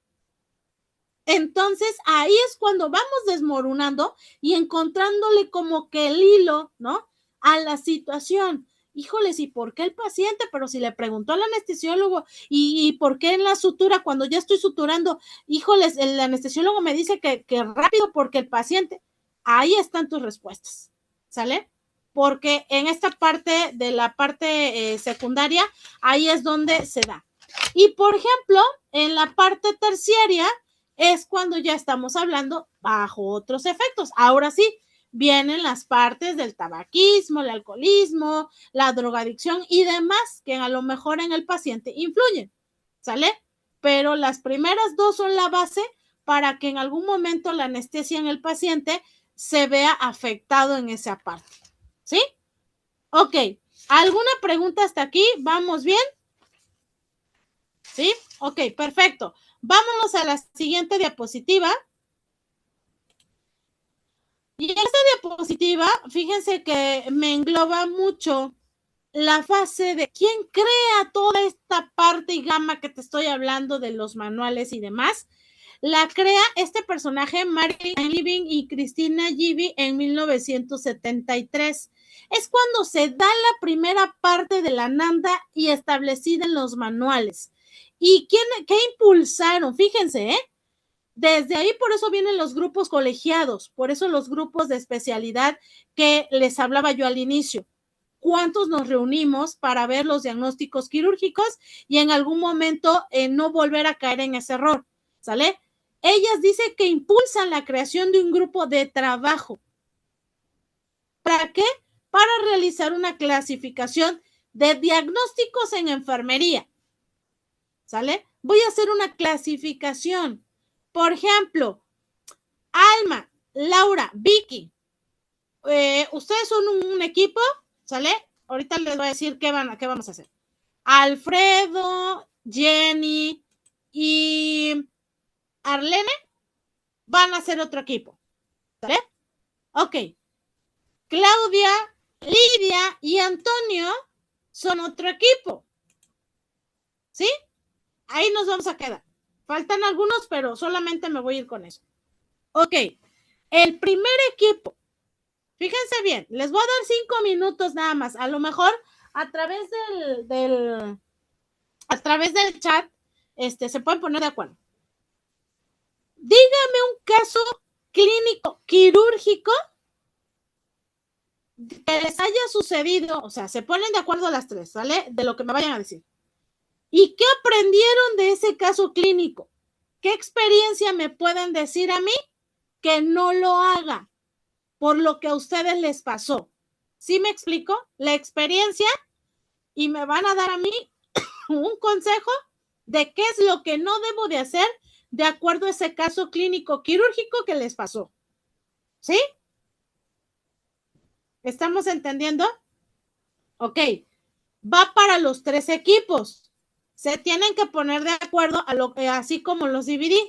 Entonces, ahí es cuando vamos desmoronando y encontrándole como que el hilo, ¿no? A la situación. Híjoles, ¿y por qué el paciente? Pero si le preguntó al anestesiólogo, ¿y por qué en la sutura, cuando ya estoy suturando? Híjoles, el anestesiólogo me dice que rápido porque el paciente, ahí están tus respuestas, ¿sale? Porque en esta parte de la parte secundaria, ahí es donde se da. Y por ejemplo, en la parte terciaria, es cuando ya estamos hablando bajo otros efectos. Ahora sí, vienen las partes del tabaquismo, el alcoholismo, la drogadicción y demás que a lo mejor en el paciente influyen, ¿sale? Pero las primeras dos son la base para que en algún momento la anestesia en el paciente se vea afectado en esa parte, ¿sí? Ok, ¿alguna pregunta hasta aquí? ¿Vamos bien? ¿Sí? Ok, perfecto. Vámonos a la siguiente diapositiva. Y esta diapositiva, fíjense que me engloba mucho la fase de quién crea toda esta parte y gama que te estoy hablando de los manuales y demás. La crea este personaje, Marilyn Living y Christina Givy, en 1973. Es cuando se da la primera parte de la NAMDA y establecida en los manuales. ¿Y qué impulsaron? Fíjense, desde ahí, por eso vienen los grupos colegiados, por eso los grupos de especialidad que les hablaba yo al inicio. ¿Cuántos nos reunimos para ver los diagnósticos quirúrgicos y en algún momento no volver a caer en ese error? ¿Sale? Ellas dicen que impulsan la creación de un grupo de trabajo. ¿Para qué? Para realizar una clasificación de diagnósticos en enfermería. ¿Sale? Voy a hacer una clasificación. Por ejemplo, Alma, Laura, Vicky, ustedes son un equipo, ¿sale? Ahorita les voy a decir qué vamos a hacer. Alfredo, Jenny y Arlene van a ser otro equipo, ¿sale? Ok. Claudia, Lidia y Antonio son otro equipo, ¿sí? Ahí nos vamos a quedar. Faltan algunos, pero solamente me voy a ir con eso. Ok, el primer equipo, fíjense bien, les voy a dar 5 minutos nada más. A lo mejor a través del chat se pueden poner de acuerdo. Dígame un caso clínico quirúrgico que les haya sucedido, o sea, se ponen de acuerdo las tres, ¿vale? De lo que me vayan a decir. ¿Y qué aprendieron de ese caso clínico? ¿Qué experiencia me pueden decir a mí que no lo haga por lo que a ustedes les pasó? ¿Sí me explico? La experiencia, y me van a dar a mí un consejo de qué es lo que no debo de hacer de acuerdo a ese caso clínico quirúrgico que les pasó. ¿Sí? ¿Estamos entendiendo? Ok. Va para los 3 equipos. Se tienen que poner de acuerdo a lo que, así como los dividí.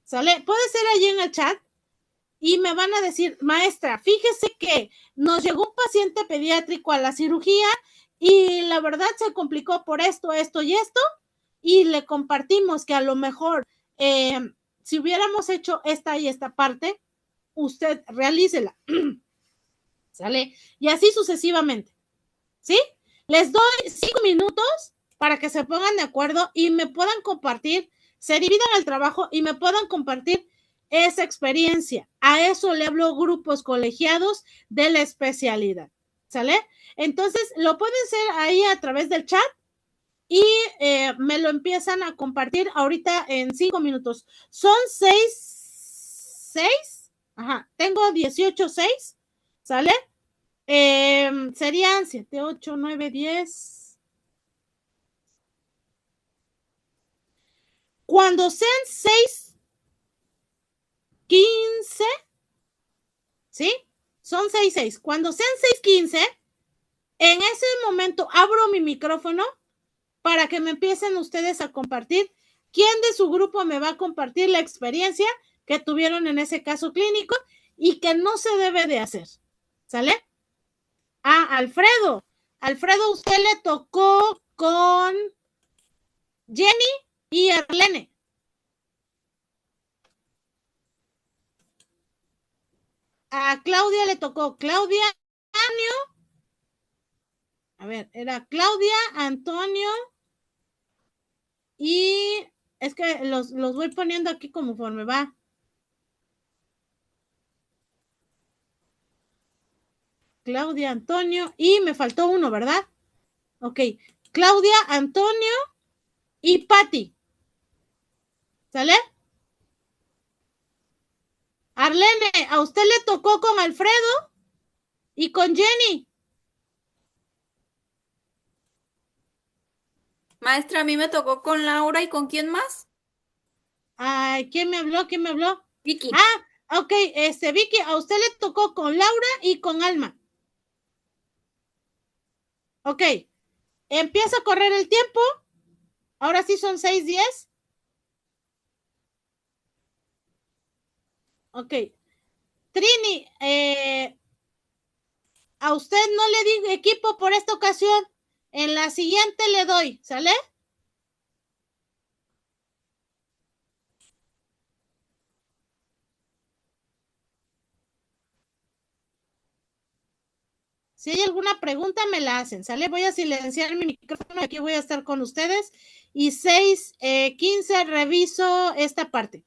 ¿Sale? Puede ser allí en el chat y me van a decir, maestra, fíjese que nos llegó un paciente pediátrico a la cirugía y la verdad se complicó por esto, esto y esto, y le compartimos que a lo mejor si hubiéramos hecho esta y esta parte, usted realícela. ¿Sale? Y así sucesivamente. ¿Sí? Les doy 5 minutos para que se pongan de acuerdo y me puedan compartir, se dividan el trabajo y me puedan compartir esa experiencia. A eso le hablo grupos colegiados de la especialidad. ¿Sale? Entonces, lo pueden hacer ahí a través del chat y me lo empiezan a compartir ahorita en 5 minutos. Son 6 Ajá, tengo 18.6, ¿sale? Serían 7, 8, 9, 10. Cuando sean 6, 15, ¿sí? Son 6, 6. Cuando sean 6, 15, en ese momento abro mi micrófono para que me empiecen ustedes a compartir quién de su grupo me va a compartir la experiencia que tuvieron en ese caso clínico y que no se debe de hacer. ¿Sale? Alfredo. Alfredo, usted le tocó con Jenny y Arlene. A Claudia le tocó Claudia, Antonio. A ver, era Claudia, Antonio. Y es que los voy poniendo aquí conforme va. Claudia, Antonio. Y me faltó uno, ¿verdad? Ok. Claudia, Antonio y Patti. ¿Sale? Arlene, a usted le tocó con Alfredo y con Jenny. Maestra, a mí me tocó con Laura y ¿con quién más? Ay, ¿quién me habló? ¿Quién me habló? Vicky. Ok, Vicky, a usted le tocó con Laura y con Alma. Ok, empieza a correr el tiempo. Ahora sí son 6, 10. Ok. Trini, a usted no le di equipo por esta ocasión. En la siguiente le doy, ¿sale? Si hay alguna pregunta, me la hacen, ¿sale? Voy a silenciar mi micrófono, aquí voy a estar con ustedes. Y 6, 15, reviso esta parte.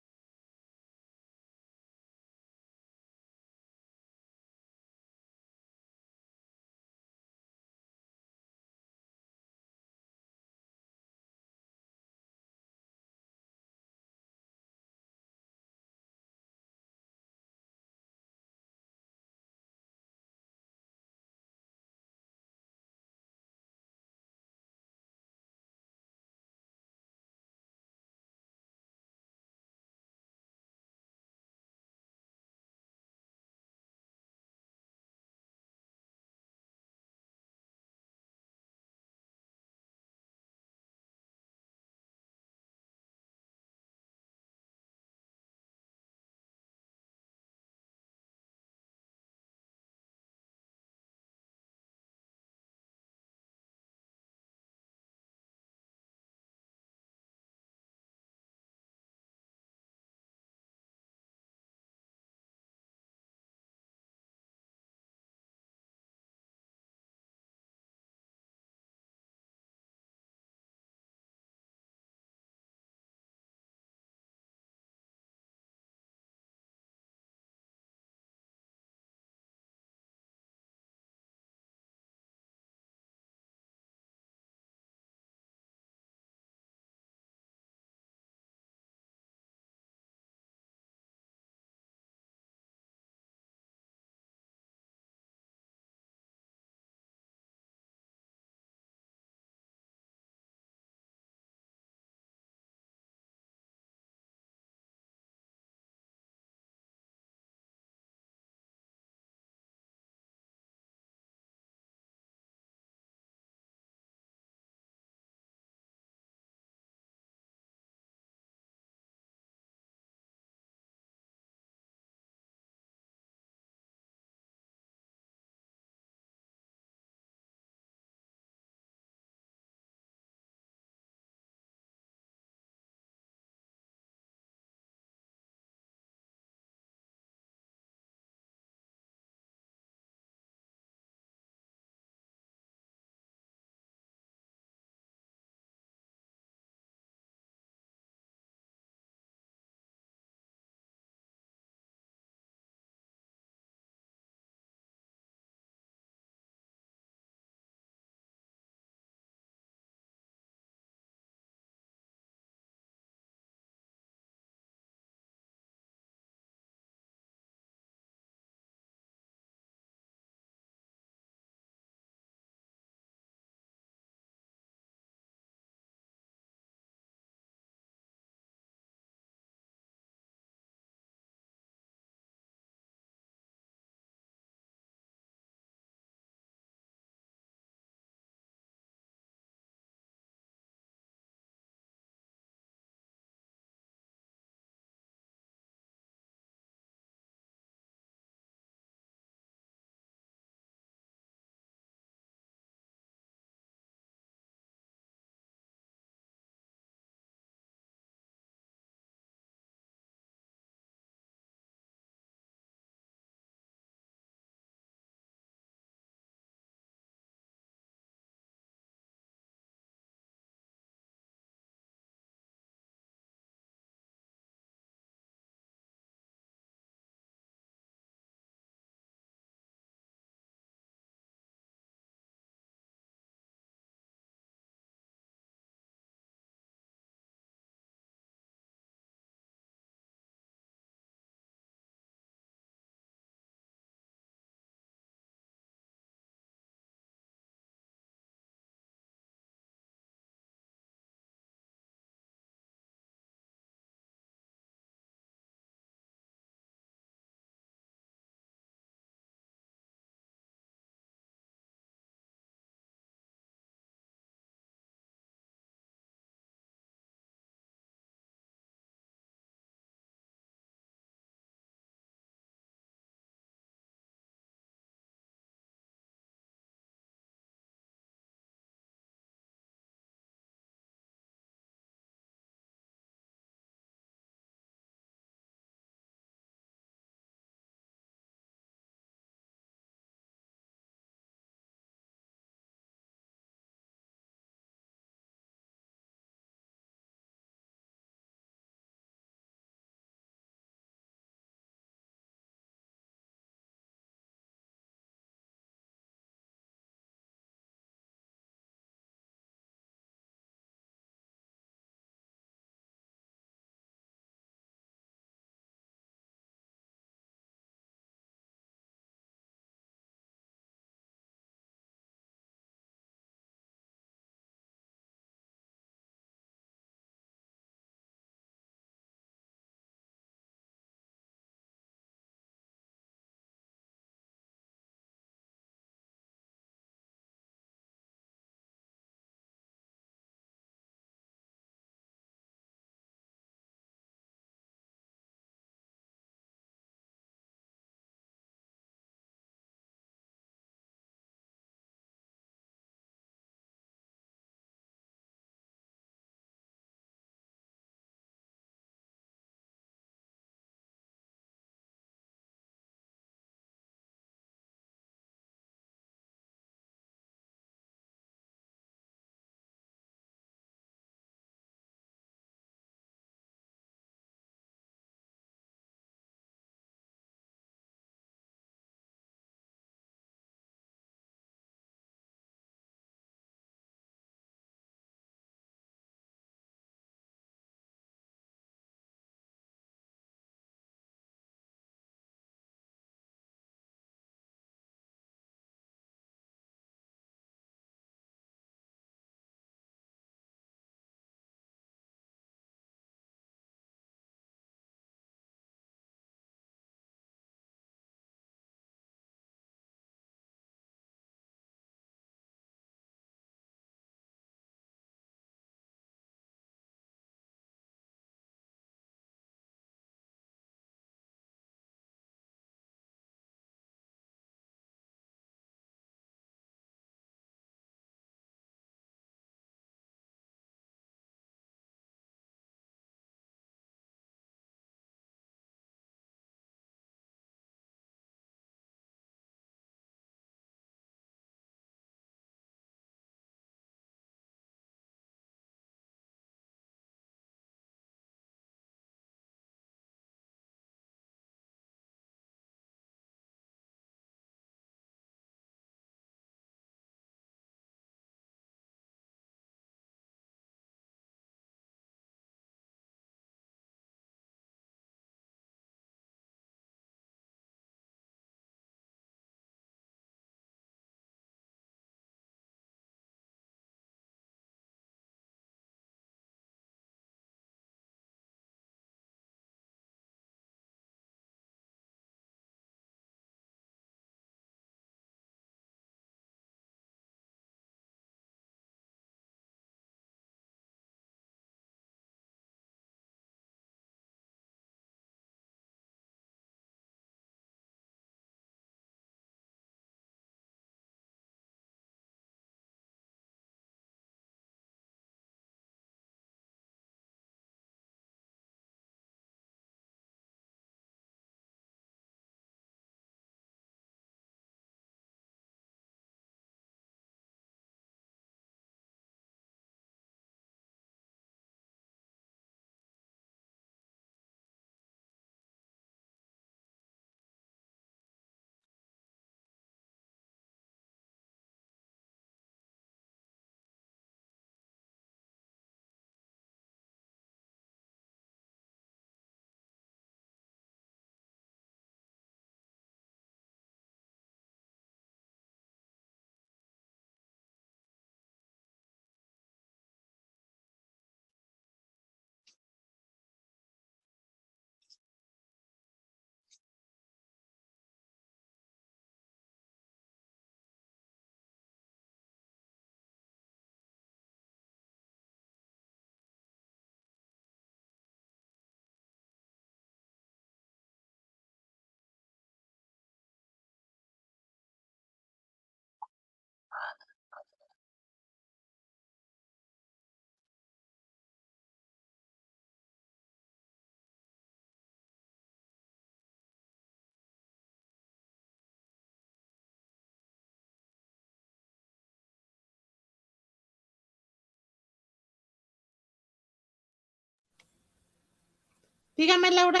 Dígame, Laura.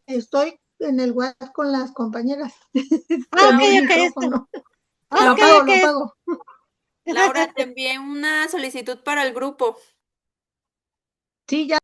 Estoy en el WhatsApp con las compañeras. Ah, ok, Prendí el ok, micrófono. Lo ok, apago, lo ok. apago. Laura, te envié una solicitud para el grupo. Sí, ya.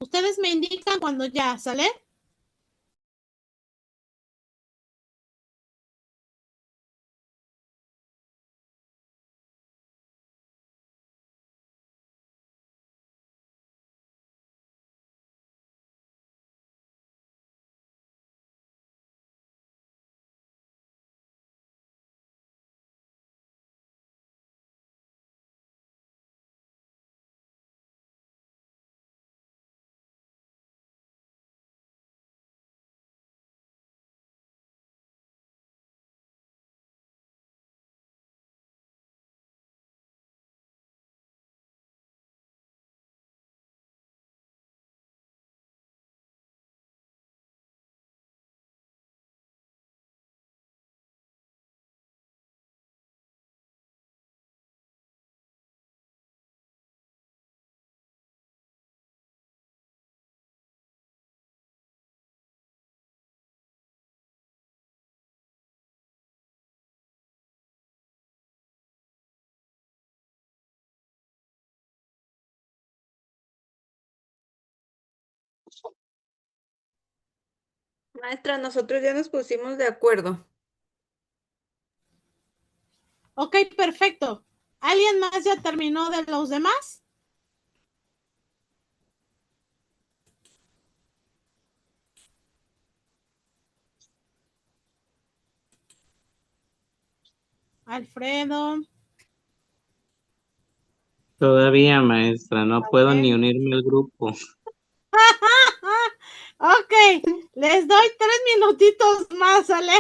Ustedes me indican cuando ya, ¿sale? Maestra, nosotros ya nos pusimos de acuerdo. Ok, perfecto. ¿Alguien más ya terminó de los demás? Alfredo. Todavía, maestra, no puedo ni Ok. unirme al grupo. Ok, les doy 3 minutitos más, ¿sale?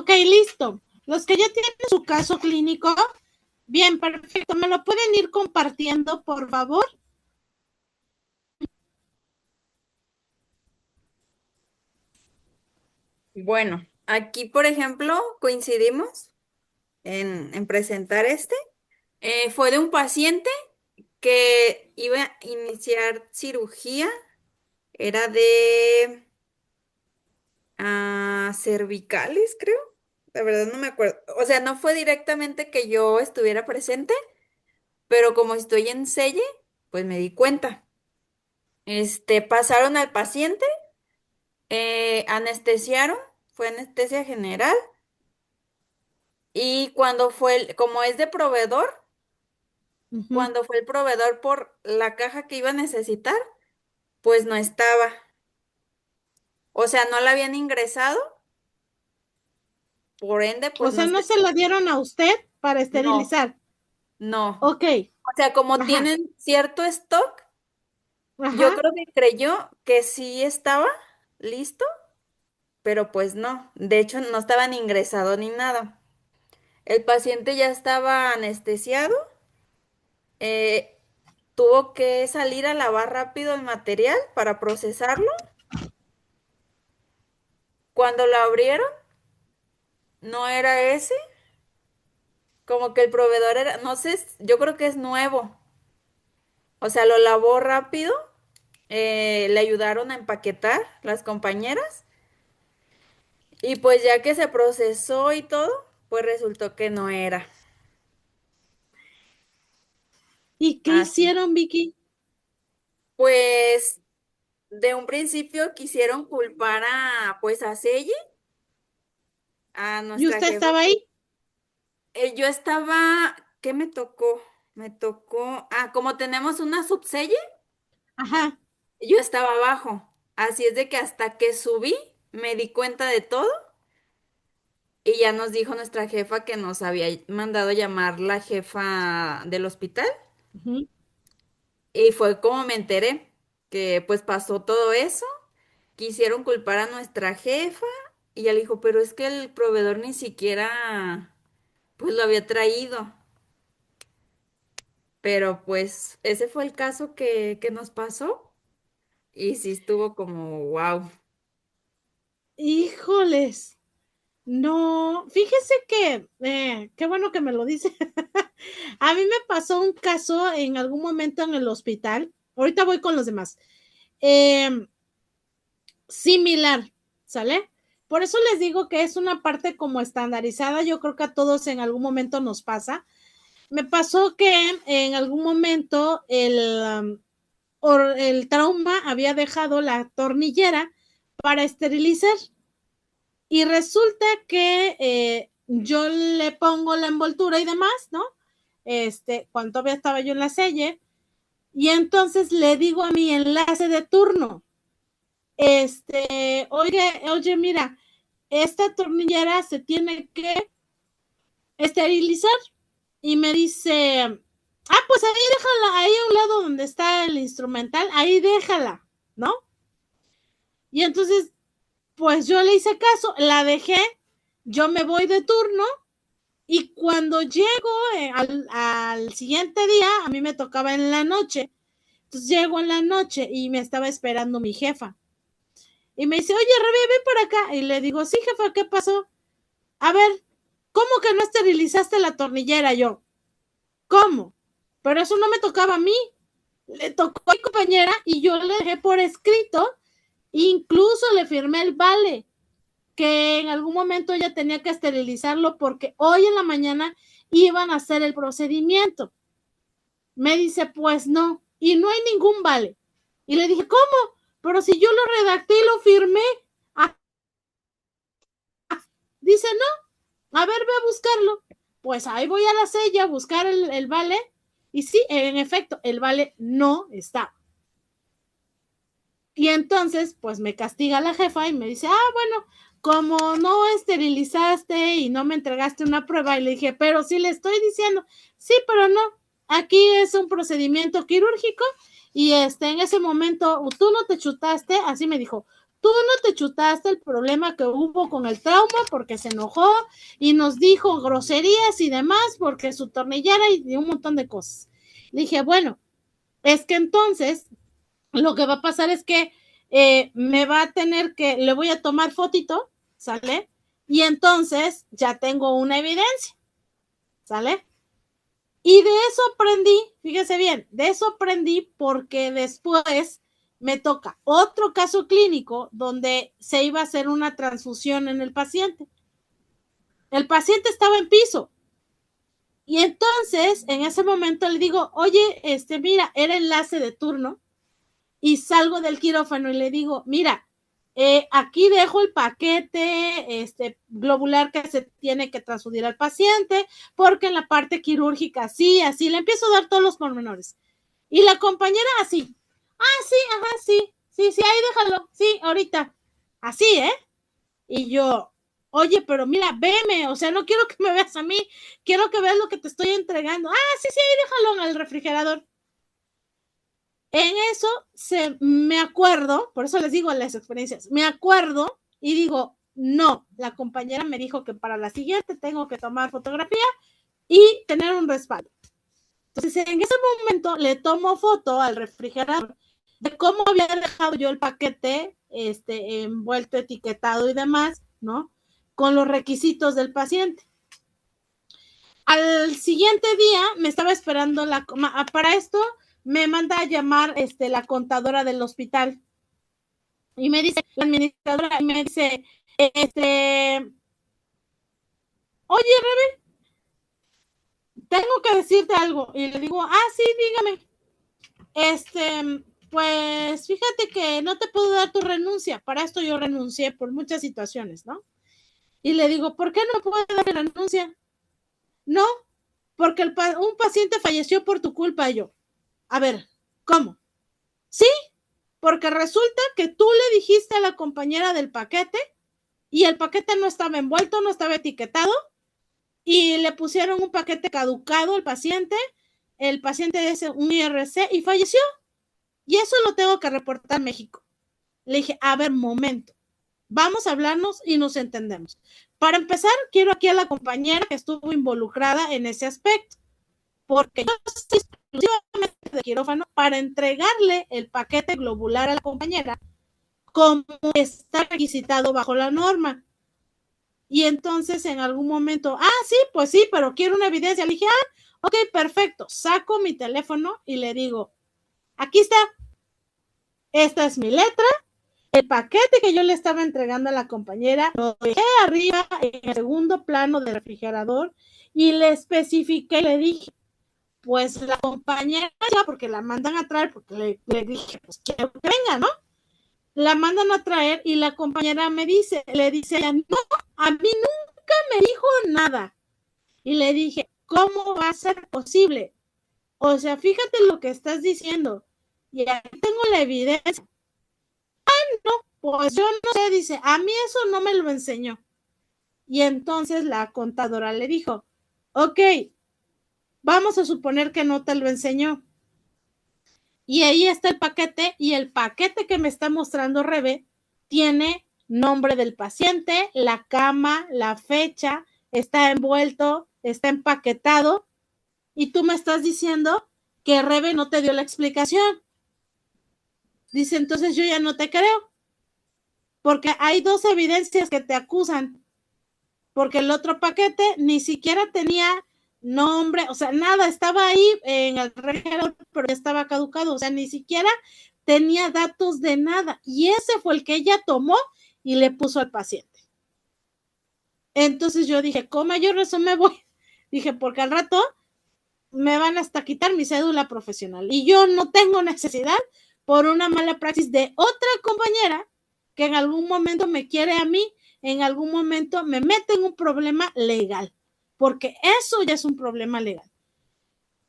Ok, listo. Los que ya tienen su caso clínico, bien, perfecto. ¿Me lo pueden ir compartiendo, por favor? Bueno, aquí, por ejemplo, coincidimos en presentar este. Fue de un paciente que iba a iniciar cirugía, era de cervicales, creo. La verdad no me acuerdo. O sea, no fue directamente que yo estuviera presente, pero como estoy en selle, pues me di cuenta. Pasaron al paciente, anestesiaron, fue anestesia general, y cuando como es de proveedor, cuando fue el proveedor por la caja que iba a necesitar, pues no estaba. O sea, no la habían ingresado, por ende, O pues no sea, no está. se la dieron a usted para No, esterilizar. no. Ok, O sea, como ajá, tienen cierto stock, yo ajá. creo que creyó que sí estaba listo, pero pues no. De hecho, no estaban ingresado ni nada. El paciente ya estaba anestesiado, eh, tuvo que salir a lavar rápido el material para procesarlo. Cuando lo abrieron, no era ese, como que el proveedor era, no sé, yo creo que es nuevo. O sea, lo lavó rápido, le ayudaron a empaquetar las compañeras y pues ya que se procesó y todo, pues resultó que no era. ¿Y qué Así. hicieron, Vicky? Pues de un principio quisieron culpar pues a Selle, a ¿Y nuestra usted jefa. estaba ahí? Yo estaba, ¿qué me tocó? Me tocó, como tenemos una subselle, Ajá. yo estaba abajo. Así es de que hasta que subí, me di cuenta de todo y ya nos dijo nuestra jefa que nos había mandado llamar la jefa del hospital. Ujú. Y fue como me enteré que pues pasó todo eso. Quisieron culpar a nuestra jefa y ella le dijo, pero es que el proveedor ni siquiera pues lo había traído. Pero pues ese fue el caso que nos pasó y sí estuvo como wow. Híjoles. No, fíjese que, qué bueno que me lo dice. A mí me pasó un caso en algún momento en el hospital. Ahorita voy con los demás. Em, Similar, ¿sale? Por eso les digo que es una parte como estandarizada. Yo creo que a todos en algún momento nos pasa. Me pasó que en algún momento el trauma había dejado la tornillera para esterilizar. Y resulta que yo le pongo la envoltura y demás, ¿no? Cuando todavía estaba yo en la selle, y entonces le digo a mi enlace de turno, oye, mira, esta tornillera se tiene que esterilizar. Y me dice, pues ahí déjala, ahí a un lado donde está el instrumental, ahí déjala, ¿no? Y entonces, pues yo le hice caso, la dejé, yo me voy de turno. Y cuando llego al siguiente día, a mí me tocaba en la noche. Entonces llego en la noche y me estaba esperando mi jefa. Y me dice, oye, Rebe, ven por acá. Y le digo, sí, jefa, ¿qué pasó? A ver, ¿cómo que no esterilizaste la tornillera? Yo, ¿cómo? Pero eso no me tocaba a mí. Le tocó a mi compañera y yo le dejé por escrito. Incluso le firmé el vale, que en algún momento ella tenía que esterilizarlo porque hoy en la mañana iban a hacer el procedimiento. Me dice, pues no, y no hay ningún vale. Y le dije, ¿cómo? Pero si yo lo redacté y lo firmé. Dice, no, a ver, ve a buscarlo. Pues ahí voy a la sella a buscar el vale. Y sí, en efecto, el vale no está. Y entonces, pues me castiga la jefa y me dice, bueno, como no esterilizaste y no me entregaste una prueba, y le dije, pero sí le estoy diciendo, sí, pero no, aquí es un procedimiento quirúrgico y en ese momento tú no te chutaste, así me dijo, tú no te chutaste el problema que hubo con el trauma porque se enojó y nos dijo groserías y demás porque su tornillera y un montón de cosas. Le dije, bueno, es que entonces lo que va a pasar es que me va a tener que, le voy a tomar fotito, ¿sale? Y entonces ya tengo una evidencia, ¿sale? Y de eso aprendí, fíjese bien, de eso aprendí porque después me toca otro caso clínico donde se iba a hacer una transfusión en el paciente. El paciente estaba en piso. Y entonces, en ese momento le digo, oye, mira, era enlace de turno. Y salgo del quirófano y le digo, mira, aquí dejo el paquete globular que se tiene que transfundir al paciente, porque en la parte quirúrgica así, le empiezo a dar todos los pormenores. Y la compañera así, sí, ajá, sí, ahí déjalo, sí, ahorita, así, Y yo, oye, pero mira, veme, o sea, no quiero que me veas a mí, quiero que veas lo que te estoy entregando. Sí, ahí déjalo en el refrigerador. En eso me acuerdo, por eso les digo las experiencias, me acuerdo y digo, no, la compañera me dijo que para la siguiente tengo que tomar fotografía y tener un respaldo. Entonces, en ese momento le tomo foto al refrigerador de cómo había dejado yo el paquete envuelto, etiquetado y demás, ¿no? Con los requisitos del paciente. Al siguiente día me estaba esperando para esto me manda a llamar la contadora del hospital y me dice, la administradora, y me dice, oye, Rebe, tengo que decirte algo. Y le digo, sí, dígame. Pues fíjate que no te puedo dar tu renuncia. Para esto yo renuncié por muchas situaciones, ¿no? Y le digo, ¿por qué no puedo dar renuncia? No, porque un paciente falleció por tu culpa. Y yo, a ver, ¿cómo? Sí, porque resulta que tú le dijiste a la compañera del paquete y el paquete no estaba envuelto, no estaba etiquetado y le pusieron un paquete caducado al paciente, el paciente es un IRC y falleció. Y eso lo tengo que reportar a México. Le dije, a ver, momento, vamos a hablarnos y nos entendemos. Para empezar, quiero aquí a la compañera que estuvo involucrada en ese aspecto, porque yo estoy exclusivamente de quirófano para entregarle el paquete globular a la compañera como está requisitado bajo la norma. Y entonces en algún momento, sí, pues sí, pero quiero una evidencia. Le dije, ok, perfecto. Saco mi teléfono y le digo, aquí está, esta es mi letra, el paquete que yo le estaba entregando a la compañera, lo dejé arriba en el segundo plano del refrigerador y le especifiqué, le dije, pues la compañera, porque la mandan a traer, porque le dije, pues quiero que venga, ¿no? La mandan a traer y la compañera le dice ella, no, a mí nunca me dijo nada. Y le dije, ¿cómo va a ser posible? O sea, fíjate lo que estás diciendo. Y aquí tengo la evidencia. No, pues yo no sé, dice, a mí eso no me lo enseñó. Y entonces la contadora le dijo, ok, vamos a suponer que no te lo enseñó. Y ahí está el paquete y el paquete que me está mostrando Rebe tiene nombre del paciente, la cama, la fecha, está envuelto, está empaquetado y tú me estás diciendo que Rebe no te dio la explicación. Dice, entonces yo ya no te creo porque hay dos evidencias que te acusan porque el otro paquete ni siquiera tenía nombre, o sea, nada, estaba ahí en el refrigerador, pero estaba caducado, o sea, ni siquiera tenía datos de nada. Y ese fue el que ella tomó y le puso al paciente. Entonces yo dije, con mayor razón me voy. Dije, porque al rato me van hasta quitar mi cédula profesional. Y yo no tengo necesidad por una mala praxis de otra compañera que en algún momento me quiere a mí, en algún momento me mete en un problema legal. Porque eso ya es un problema legal.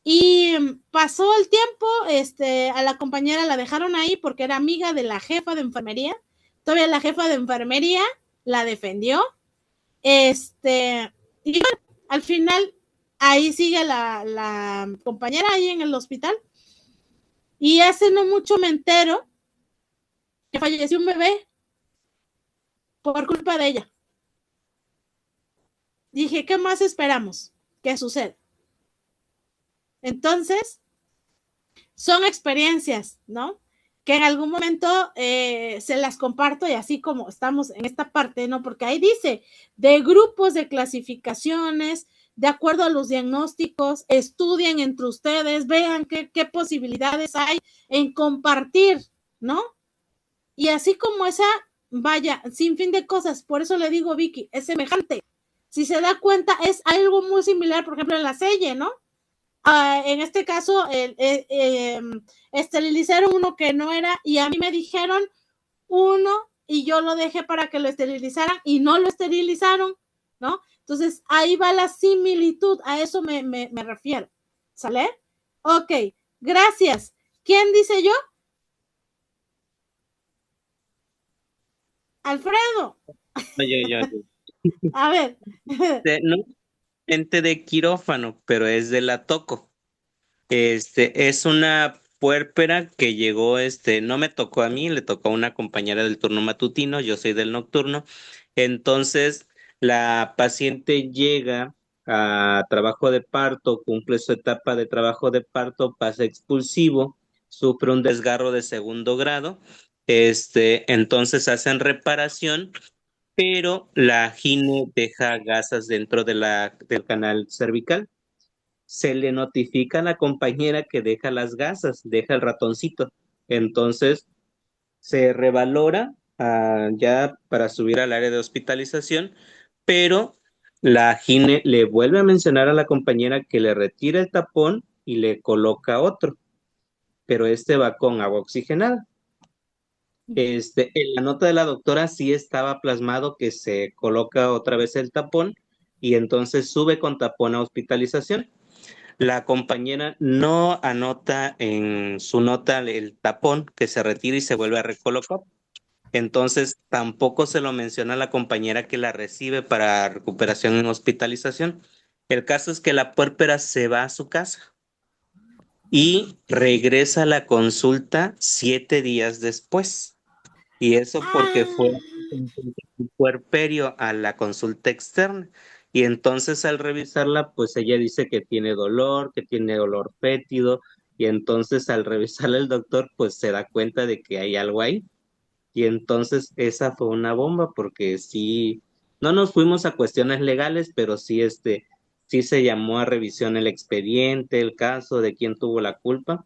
Y pasó el tiempo, a la compañera la dejaron ahí porque era amiga de la jefa de enfermería. Todavía la jefa de enfermería la defendió. Y bueno, al final ahí sigue la compañera ahí en el hospital. Y hace no mucho me entero que falleció un bebé por culpa de ella. Dije, ¿qué más esperamos que suceda? Entonces, son experiencias, ¿no? Que en algún momento se las comparto y así como estamos en esta parte, ¿no? Porque ahí dice, de grupos de clasificaciones, de acuerdo a los diagnósticos, estudien entre ustedes, vean qué posibilidades hay en compartir, ¿no? Y así como esa, vaya, sin fin de cosas, por eso le digo, Vicky, es semejante. Si se da cuenta, es algo muy similar, por ejemplo, en la selle, ¿no? En este caso, esterilizaron uno que no era, y a mí me dijeron uno, y yo lo dejé para que lo esterilizaran, y no lo esterilizaron, ¿no? Entonces, ahí va la similitud, a eso me refiero, ¿sale? Ok, gracias. ¿Quién dice yo? Alfredo. A ver. No, gente de quirófano, pero es de la Toco. Es una puérpera que llegó, no me tocó a mí, le tocó a una compañera del turno matutino, yo soy del nocturno. Entonces, la paciente llega a trabajo de parto, cumple su etapa de trabajo de parto, pasa expulsivo, sufre un desgarro de segundo grado. Entonces hacen reparación, pero la gine deja gasas dentro del canal cervical. Se le notifica a la compañera que deja las gasas, deja el ratoncito. Entonces se revalora ya para subir al área de hospitalización, pero la gine le vuelve a mencionar a la compañera que le retira el tapón y le coloca otro, pero va con agua oxigenada. En la nota de la doctora sí estaba plasmado que se coloca otra vez el tapón y entonces sube con tapón a hospitalización. La compañera no anota en su nota el tapón que se retira y se vuelve a recolocar. Entonces tampoco se lo menciona a la compañera que la recibe para recuperación en hospitalización. El caso es que la puérpera se va a su casa y regresa a la consulta 7 días después. Y eso porque fue un puerperio a la consulta externa. Y entonces al revisarla, pues ella dice que tiene dolor fétido. Y entonces al revisarla el doctor, pues se da cuenta de que hay algo ahí. Y entonces esa fue una bomba porque sí, no nos fuimos a cuestiones legales, pero sí, sí se llamó a revisión el expediente, el caso de quién tuvo la culpa.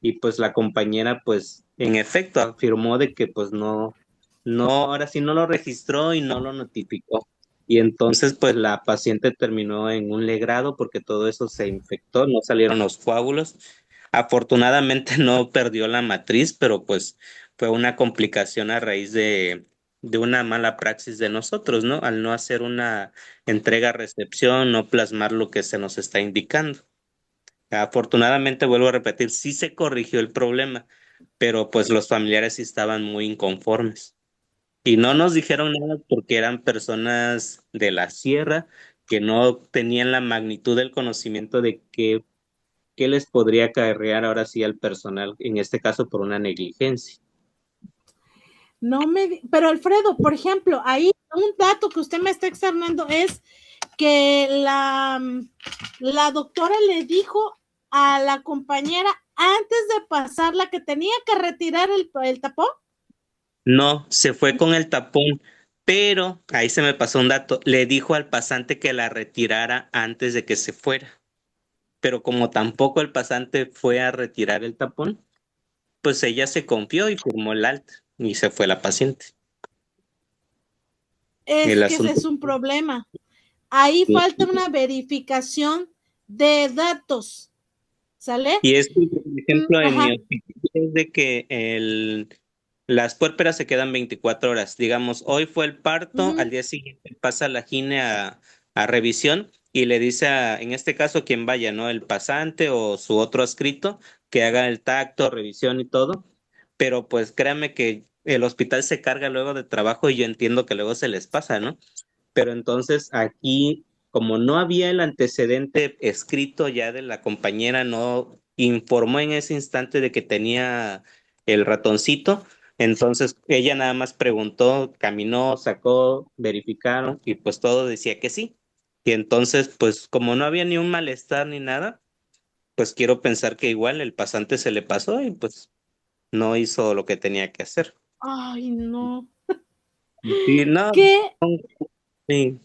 Y pues la compañera, pues en efecto, afirmó de que pues ahora sí no lo registró y no lo notificó. Y entonces pues la paciente terminó en un legrado porque todo eso se infectó, no salieron los coágulos. Afortunadamente no perdió la matriz, pero pues fue una complicación a raíz de una mala praxis de nosotros, ¿no? Al no hacer una entrega-recepción, no plasmar lo que se nos está indicando. Afortunadamente, vuelvo a repetir, sí se corrigió el problema, pero pues los familiares sí estaban muy inconformes. Y no nos dijeron nada porque eran personas de la sierra que no tenían la magnitud del conocimiento de qué les podría acarrear ahora sí al personal, en este caso por una negligencia. Pero Alfredo, por ejemplo, ahí un dato que usted me está externando es que la doctora le dijo a la compañera antes de pasarla que tenía que retirar el tapón. No, se fue con el tapón, pero ahí se me pasó un dato. Le dijo al pasante que la retirara antes de que se fuera. Pero como tampoco el pasante fue a retirar el tapón, pues ella se confió y firmó el alta y se fue la paciente. Ese es un problema. Ahí falta una verificación de datos, ¿sale? Y es que, por ejemplo, en mi hospital es de que las puérperas se quedan 24 horas. Digamos, hoy fue el parto, al día siguiente pasa la gine a revisión y le dice en este caso, quien vaya, ¿no? El pasante o su otro adscrito, que haga el tacto, revisión y todo. Pero pues créanme que el hospital se carga luego de trabajo y yo entiendo que luego se les pasa, ¿no? Pero entonces aquí, como no había el antecedente escrito ya de la compañera, no informó en ese instante de que tenía el ratoncito, Entonces ella nada más preguntó, caminó, sacó, verificaron y pues todo decía que sí. Y entonces pues como no había ni un malestar ni nada, pues quiero pensar que igual el pasante se le pasó y pues no hizo lo que tenía que hacer. Ay, no. Y no, ¿Qué? sí,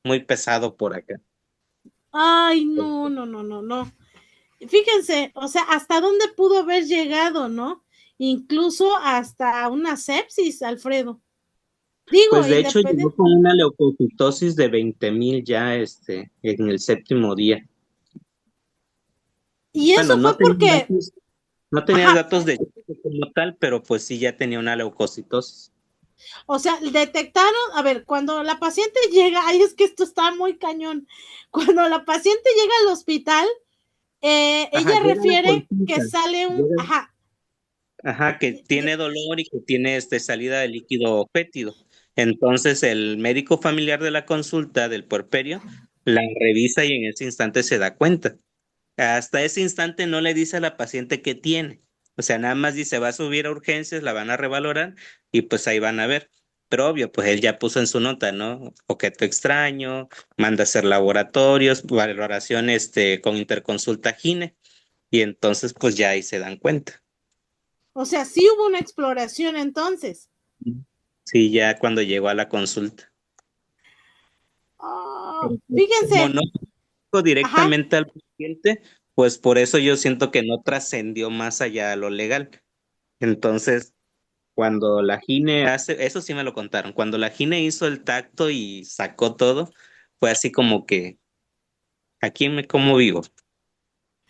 muy pesado por acá. Ay, no, no, no, no, no. Fíjense, o sea, hasta dónde pudo haber llegado, ¿no? Incluso hasta una sepsis, Alfredo. Digo, Pues de hecho llegó independiente. con una leucocitosis de 20,000 ya en el séptimo día. Y Bueno, eso fue porque, no tenía ajá, datos de como tal, pero pues sí ya tenía una leucocitosis. o sea, detectaron, a ver, cuando la paciente llega, ay, es que esto está muy cañón. Cuando la paciente llega al hospital, Ajá, ella llega a la refiere que consulta. sale un, Llega- ajá, Ajá, que tiene dolor y que tiene salida de líquido fétido. Entonces el médico familiar de la consulta del puerperio la revisa y en ese instante se da cuenta. Hasta ese instante no le dice a la paciente qué tiene. O sea, nada más dice, va a subir a urgencias, la van a revalorar y pues ahí van a ver. Pero obvio, pues él ya puso en su nota, ¿no? Objeto extraño, manda a hacer laboratorios, valoración con interconsulta gine y entonces pues ya ahí se dan cuenta. o sea, sí hubo una exploración entonces. Sí, ya cuando llegó a la consulta. Oh, Pero, pues, como fíjense, no fue ajá, directamente al paciente, pues por eso yo siento que no trascendió más allá de lo legal. Entonces, cuando la Gine hace, eso sí me lo contaron, cuando la Gine hizo el tacto y sacó todo, fue así como que, aquí me como vivo,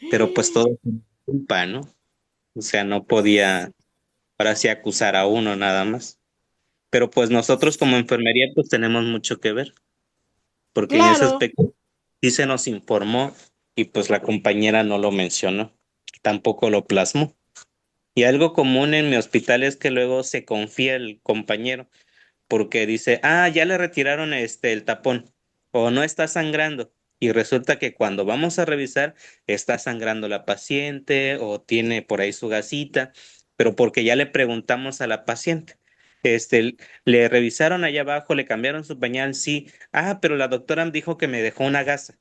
pero pues todo fue culpa, ¿no? O sea, no podía, ahora sí acusar a uno nada más. Pero pues nosotros como enfermería pues tenemos mucho que ver, porque en ese claro. aspecto sí se nos informó y pues la compañera no lo mencionó, tampoco lo plasmó. Y algo común en mi hospital es que luego se confía el compañero porque dice, ah, ya le retiraron el tapón o no está sangrando. Y resulta que cuando vamos a revisar está sangrando la paciente o tiene por ahí su gasita, pero porque ya le preguntamos a la paciente. Le revisaron allá abajo, le cambiaron su pañal, sí. Ah, pero la doctora me dijo que me dejó una gasa.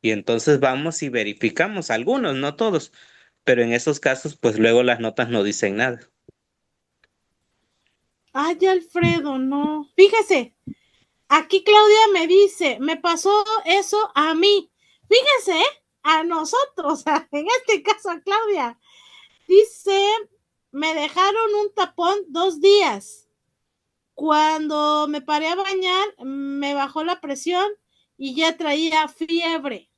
Y entonces vamos y verificamos, algunos, no todos, pero en esos casos, pues luego las notas no dicen nada. Ay, Alfredo, no. Fíjese, aquí Claudia me dice, me pasó eso a mí. Fíjese, a nosotros, en este caso a Claudia. Dice, me dejaron un tapón 2 días. Cuando me paré a bañar, me bajó la presión y ya traía fiebre.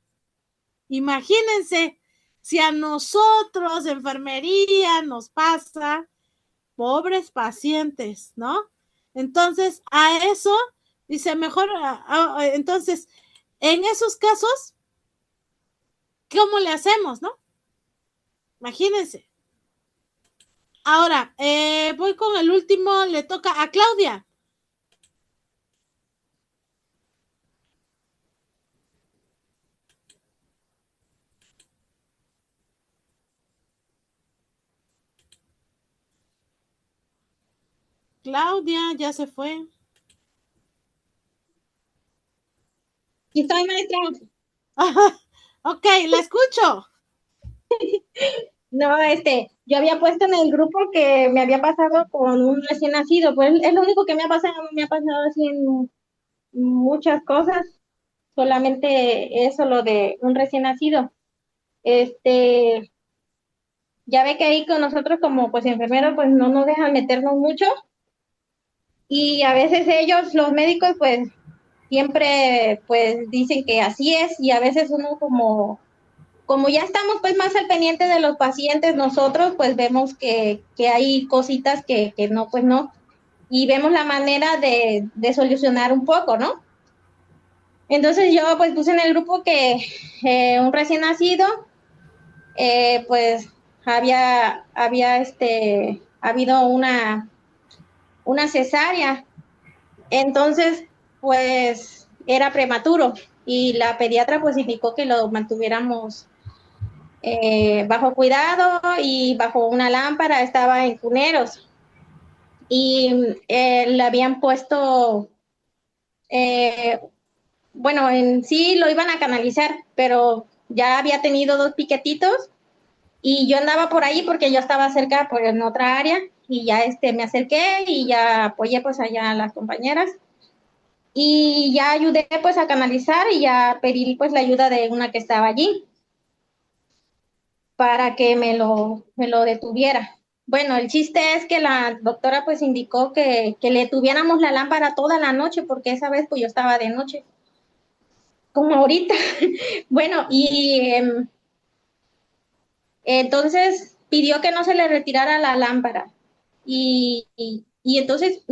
Imagínense, si a nosotros, enfermería, nos pasa, pobres pacientes, ¿no? Entonces, a eso, dice, mejor, entonces, en esos casos, ¿cómo le hacemos, no? Imagínense. Ahora, voy con el último, le toca a Claudia. Claudia, ya se fue. Y estoy, maestra. Ok, la escucho. No, yo había puesto en el grupo que me había pasado con un recién nacido, pues es lo único que me ha pasado así en muchas cosas, solamente eso, lo de un recién nacido. Este, ya ve que ahí con nosotros como pues enfermeros pues no nos dejan meternos mucho y a veces ellos, los médicos, pues siempre pues dicen que así es y a veces uno como ya estamos pues más al pendiente de los pacientes nosotros, pues vemos que hay cositas que no, pues no, y vemos la manera de solucionar un poco, ¿no? Entonces yo pues puse en el grupo que un recién nacido, pues había habido una cesárea, entonces pues era prematuro y la pediatra pues indicó que lo mantuviéramos bajo cuidado y bajo una lámpara, estaba en cuneros. y le habían puesto, bueno, en sí lo iban a canalizar, pero ya había tenido 2 piquetitos y yo andaba por ahí porque yo estaba cerca, pues en otra área, y ya me acerqué y ya apoyé pues allá a las compañeras y ya ayudé pues a canalizar y ya pedí pues la ayuda de una que estaba allí para que me lo detuviera. Bueno, el chiste es que la doctora pues indicó que le tuviéramos la lámpara toda la noche porque esa vez pues yo estaba de noche, como ahorita. Bueno, y entonces pidió que no se le retirara la lámpara. Y entonces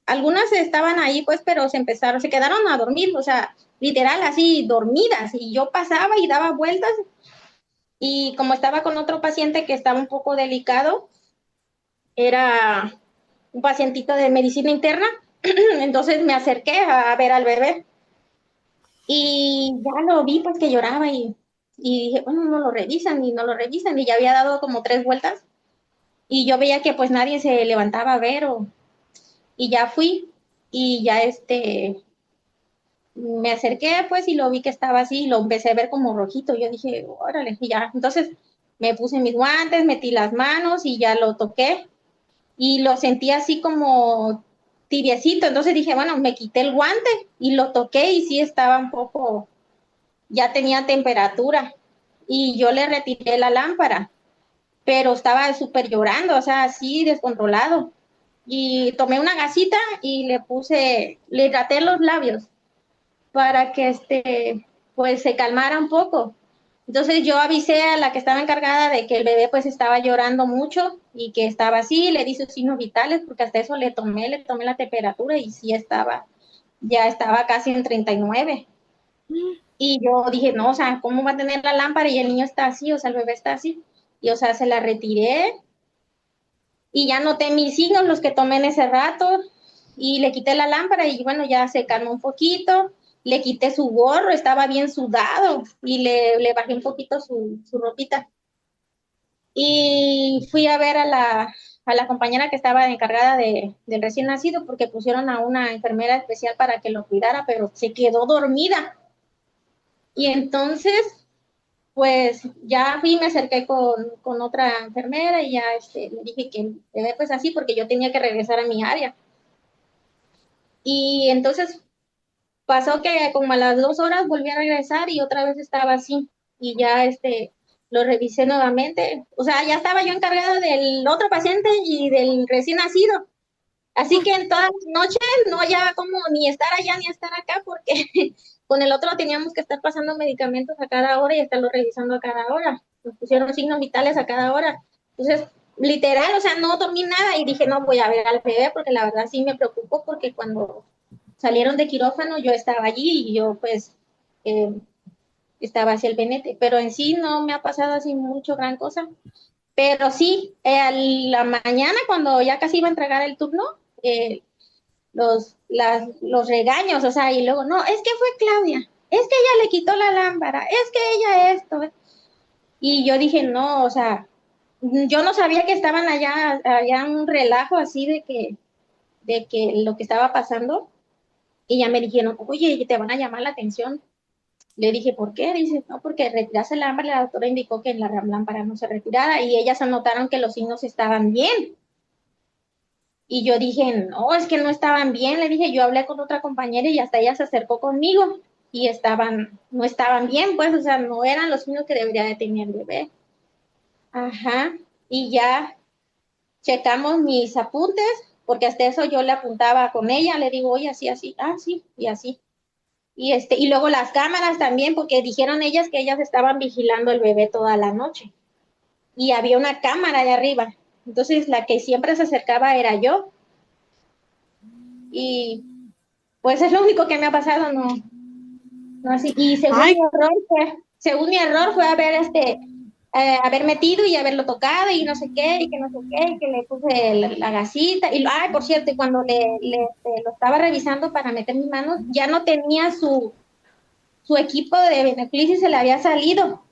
algunas estaban ahí, pues, pero se quedaron a dormir, o sea, literal, así, dormidas. Y yo pasaba y daba vueltas. Y como estaba con otro paciente que estaba un poco delicado, era un pacientito de medicina interna, entonces me acerqué a ver al bebé. Y ya lo vi, pues, que lloraba y dije, bueno, no lo revisan y no lo revisan. Y ya había dado como 3 vueltas. Y yo veía que pues nadie se levantaba a ver y ya fui y ya me acerqué pues y lo vi que estaba así y lo empecé a ver como rojito. Yo dije, órale, y ya. Entonces me puse mis guantes, metí las manos y ya lo toqué y lo sentí así como tibiecito. Entonces dije, bueno, me quité el guante y lo toqué y sí estaba un poco, ya tenía temperatura y yo le retiré la lámpara, pero estaba súper llorando, o sea, así descontrolado. Y tomé una gasita y le hidraté los labios para que pues se calmara un poco. Entonces yo avisé a la que estaba encargada de que el bebé pues estaba llorando mucho y que estaba así, le di sus signos vitales porque hasta eso le tomé la temperatura y sí ya estaba casi en 39. Y yo dije, no, o sea, ¿cómo va a tener la lámpara y el niño está así, o sea, el bebé está así? Y o sea, se la retiré y ya noté mis signos, los que tomé en ese rato, y le quité la lámpara y bueno, ya se calmó un poquito, le quité su gorro, estaba bien sudado y le bajé un poquito su ropita. Y fui a ver a la compañera que estaba encargada del recién nacido porque pusieron a una enfermera especial para que lo cuidara, pero se quedó dormida. Y entonces pues ya fui, me acerqué con otra enfermera y ya le dije que el bebé pues así porque yo tenía que regresar a mi área. Y entonces pasó que como a las 2 horas volví a regresar y otra vez estaba así. Y ya lo revisé nuevamente. O sea, ya estaba yo encargada del otro paciente y del recién nacido. Así que en todas las noches no hallaba como ni estar allá ni estar acá porque con el otro teníamos que estar pasando medicamentos a cada hora y estarlo revisando a cada hora. Nos pusieron signos vitales a cada hora. Entonces, literal, o sea, no dormí nada y dije, no voy a ver al bebé porque la verdad sí me preocupó porque cuando salieron de quirófano yo estaba allí y yo pues eh, estaba hacia el penete, pero en sí no me ha pasado así mucho gran cosa. Pero sí, a la mañana cuando ya casi iba a entregar el turno, eh, los regaños, o sea, y luego, no, es que fue Claudia, es que ella le quitó la lámpara, es que ella esto. Y yo dije, no, o sea, yo no sabía que estaban allá en un relajo así de que lo que estaba pasando. Y ya me dijeron, oye, te van a llamar la atención. Le dije, ¿por qué? Dice, no, porque retirarse la lámpara, la doctora indicó que la lámpara no se retirara y ellas anotaron que los signos estaban bien. Y yo dije, no, es que no estaban bien. Le dije, yo hablé con otra compañera y hasta ella se acercó conmigo y no estaban bien, pues, o sea, no eran los signos que debería de tener el bebé. Ajá, y ya checamos mis apuntes, porque hasta eso yo le apuntaba con ella, le digo, oye, así, así, ah, sí, y así. Y luego las cámaras también, porque dijeron ellas que ellas estaban vigilando el bebé toda la noche. Y había una cámara de arriba. Entonces, la que siempre se acercaba era yo. Y pues es lo único que me ha pasado, no así. Y según mi error fue haber metido y haberlo tocado y no sé qué, y que no sé qué, y que le puse la gasita. Y, ay, por cierto, y cuando lo estaba revisando para meter mis manos, ya no tenía su equipo de Beneclis y se le había salido.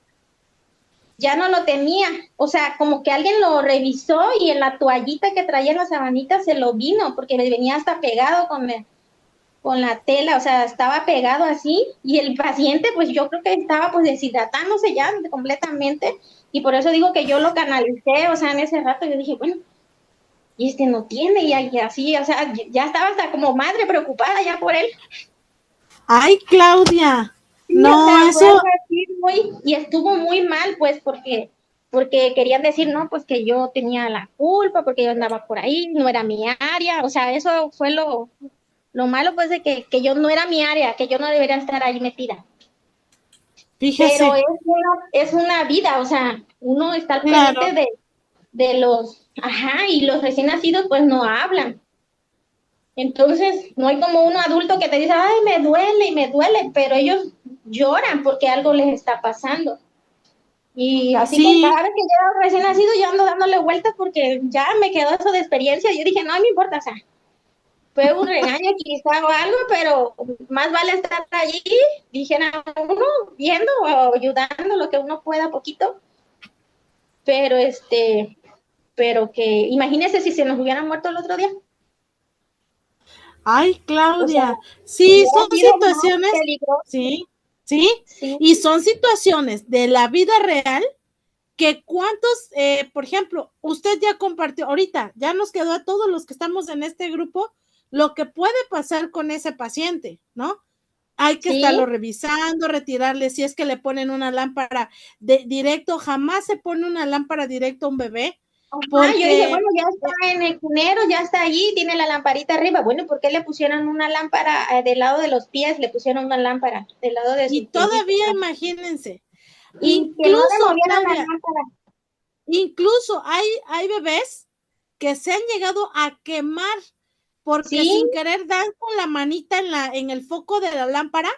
ya no lo tenía. O sea, como que alguien lo revisó y en la toallita que traía en la sabanita se lo vino, porque le venía hasta pegado con la tela, o sea, estaba pegado así, y el paciente, pues yo creo que estaba pues deshidratándose ya completamente, y por eso digo que yo lo canalicé, o sea, en ese rato yo dije, bueno, y no tiene, y así, o sea, ya estaba hasta como madre preocupada ya por él. Ay, Claudia, Sí, no, o sea, fue algo eso, así y estuvo muy mal, pues, porque querían decir, no, pues que yo tenía la culpa, porque yo andaba por ahí, no era mi área, o sea, eso fue lo malo, pues, de que yo no era mi área, que yo no debería estar ahí metida. Pero fíjese, es una vida, o sea, uno está al claro, pendiente de los, ajá, y los recién nacidos, pues, no hablan. Entonces, no hay como un adulto que te dice, ay, me duele, pero ellos lloran porque algo les está pasando. Y así con sí, cada vez que yo recién nacido, yo ando dándole vueltas porque ya me quedó eso de experiencia. Yo dije, no me importa, o sea, fue un regaño quizá o algo, pero más vale estar allí, dijera uno, viendo o ayudando lo que uno pueda poquito. Pero pero que imagínese si se nos hubieran muerto el otro día. ay, O sea, Claudia, sí, hubiera son sido más situaciones, peligroso. sí, sí, Sí, y son situaciones de la vida real que cuántos, por ejemplo, usted ya compartió, ahorita ya nos quedó a todos los que estamos en este grupo lo que puede pasar con ese paciente, ¿no? Hay que sí. estarlo revisando, retirarle, si es que le ponen una lámpara de directo, jamás se pone una lámpara directo a un bebé, Ajá, yo dije, porque bueno, ya está en el cunero, ya está allí, tiene la lamparita arriba. Bueno, ¿por qué le pusieron una lámpara del lado de los pies? Le pusieron una lámpara del lado de sus y piecitos. todavía imagínense, Y que no le incluso, movieran la Claudia, lámpara. incluso hay bebés que se han llegado a quemar porque Sí, sin querer dan con la manita en el foco de la lámpara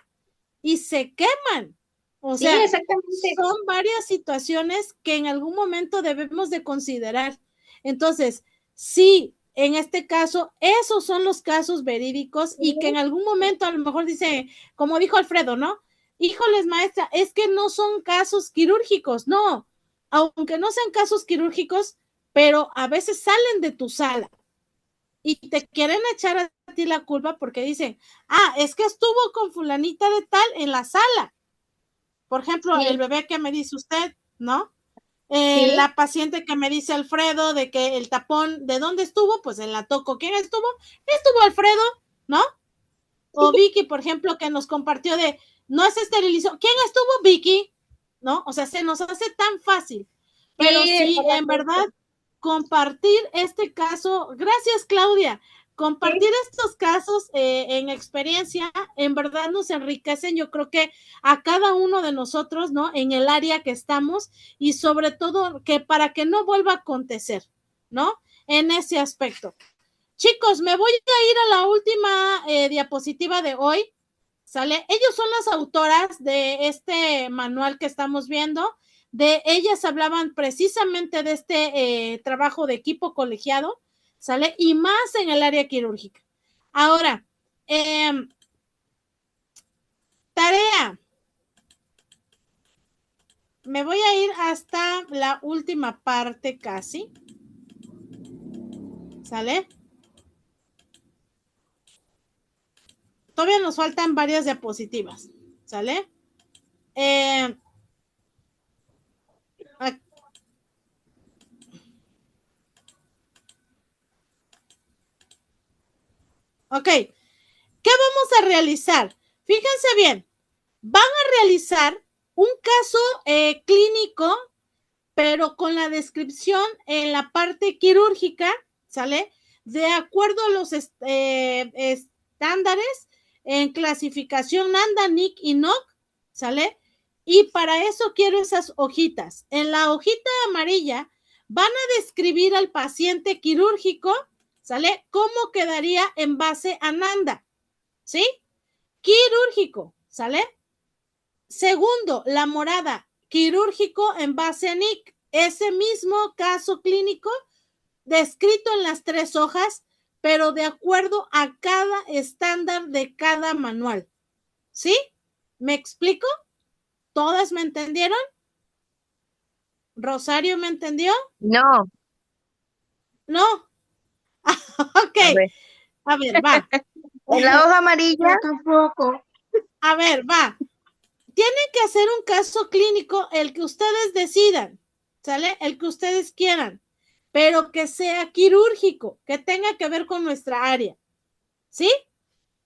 y se queman. O sí, sea, exactamente. son varias situaciones que en algún momento debemos de considerar. Entonces, sí, en este caso, esos son los casos verídicos Sí, y que en algún momento a lo mejor dice, como dijo Alfredo, ¿no? Híjoles, maestra, es que no son casos quirúrgicos, no, aunque no sean casos quirúrgicos, pero a veces salen de tu sala y te quieren echar a ti la culpa porque dicen, es que estuvo con fulanita de tal en la sala. Por ejemplo, el sí, bebé que me dice usted, ¿no? sí, La paciente que me dice Alfredo de que el tapón, ¿de dónde estuvo? Pues en la toco. ¿Quién estuvo? Estuvo Alfredo, ¿no? O Vicky, por ejemplo, que nos compartió de, no se esterilizó. ¿Quién estuvo? Vicky, ¿no? O sea, se nos hace tan fácil. Pero sí, sí, en exactamente. verdad, compartir este caso, gracias Claudia, compartir Sí, estos casos en experiencia, en verdad nos enriquecen, yo creo que a cada uno de nosotros, ¿no? En el área que estamos y sobre todo que para que no vuelva a acontecer, ¿no? En ese aspecto. Chicos, me voy a ir a la última diapositiva de hoy, ¿sale? Ellos son las autoras de este manual que estamos viendo. De ellas hablaban precisamente de este trabajo de equipo colegiado, ¿sale? Y más en el área quirúrgica. Ahora, tarea. Me voy a ir hasta la última parte casi, ¿sale? Todavía nos faltan varias diapositivas, ¿sale? Ok, ¿qué vamos a realizar? Fíjense bien, van a realizar un caso clínico, pero con la descripción en la parte quirúrgica, ¿sale? De acuerdo a los estándares en clasificación NANDA, NIC y NOC, ¿sale? Y para eso quiero esas hojitas. En la hojita amarilla van a describir al paciente quirúrgico, ¿sale? ¿Cómo quedaría en base a NANDA? ¿Sí? Quirúrgico, ¿sale? Segundo, la morada, quirúrgico en base a NIC. Ese mismo caso clínico descrito en las 3 hojas, pero de acuerdo a cada estándar de cada manual. ¿Sí? ¿Me explico? ¿Todas me entendieron? ¿Rosario me entendió? No. ¿No? Ok. A ver, va. En la hoja amarilla. Yo tampoco. A ver, va. Tienen que hacer un caso clínico, el que ustedes decidan, ¿sale? El que ustedes quieran, pero que sea quirúrgico, que tenga que ver con nuestra área, ¿sí?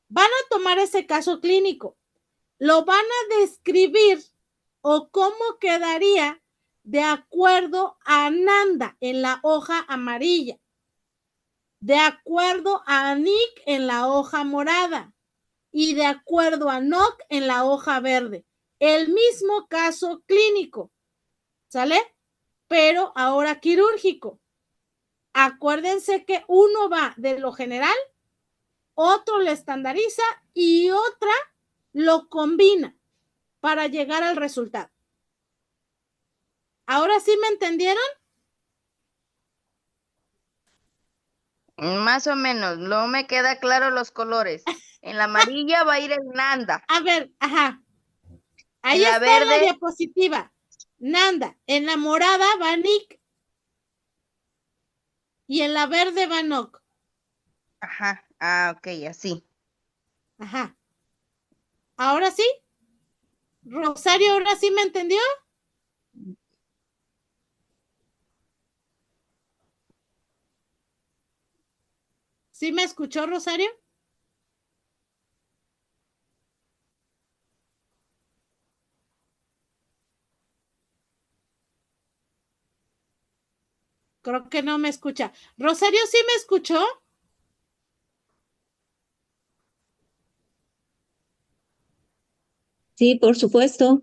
Van a tomar ese caso clínico, lo van a describir o cómo quedaría de acuerdo a Nanda en la hoja amarilla, de acuerdo a Nick en la hoja morada y de acuerdo a Nock en la hoja verde. El mismo caso clínico, ¿sale? Pero ahora quirúrgico. Acuérdense que uno va de lo general, otro lo estandariza y otra lo combina para llegar al resultado. ¿Ahora sí me entendieron? Más o menos, no me queda claro los colores. En la amarilla va a ir el Nanda. A ver, ajá. Ahí En la está en la verde. diapositiva. Nanda. En la morada va Nick. Y en la verde va Nock. Ajá. Ah, ok, así. Ajá. ¿Ahora sí? Rosario, ¿ahora sí me entendió? ¿Sí me escuchó, Rosario? Creo que no me escucha. Rosario, ¿sí me escuchó? Sí, por supuesto.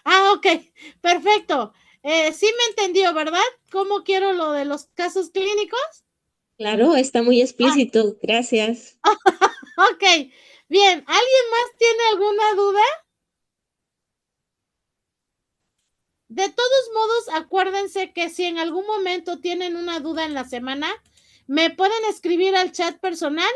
Ah, ok, perfecto. Sí me entendió, ¿verdad? ¿Cómo quiero lo de los casos clínicos? Claro, está muy explícito. Gracias. Ok, bien. ¿Alguien más tiene alguna duda? De todos modos, acuérdense que si en algún momento tienen una duda en la semana, me pueden escribir al chat personal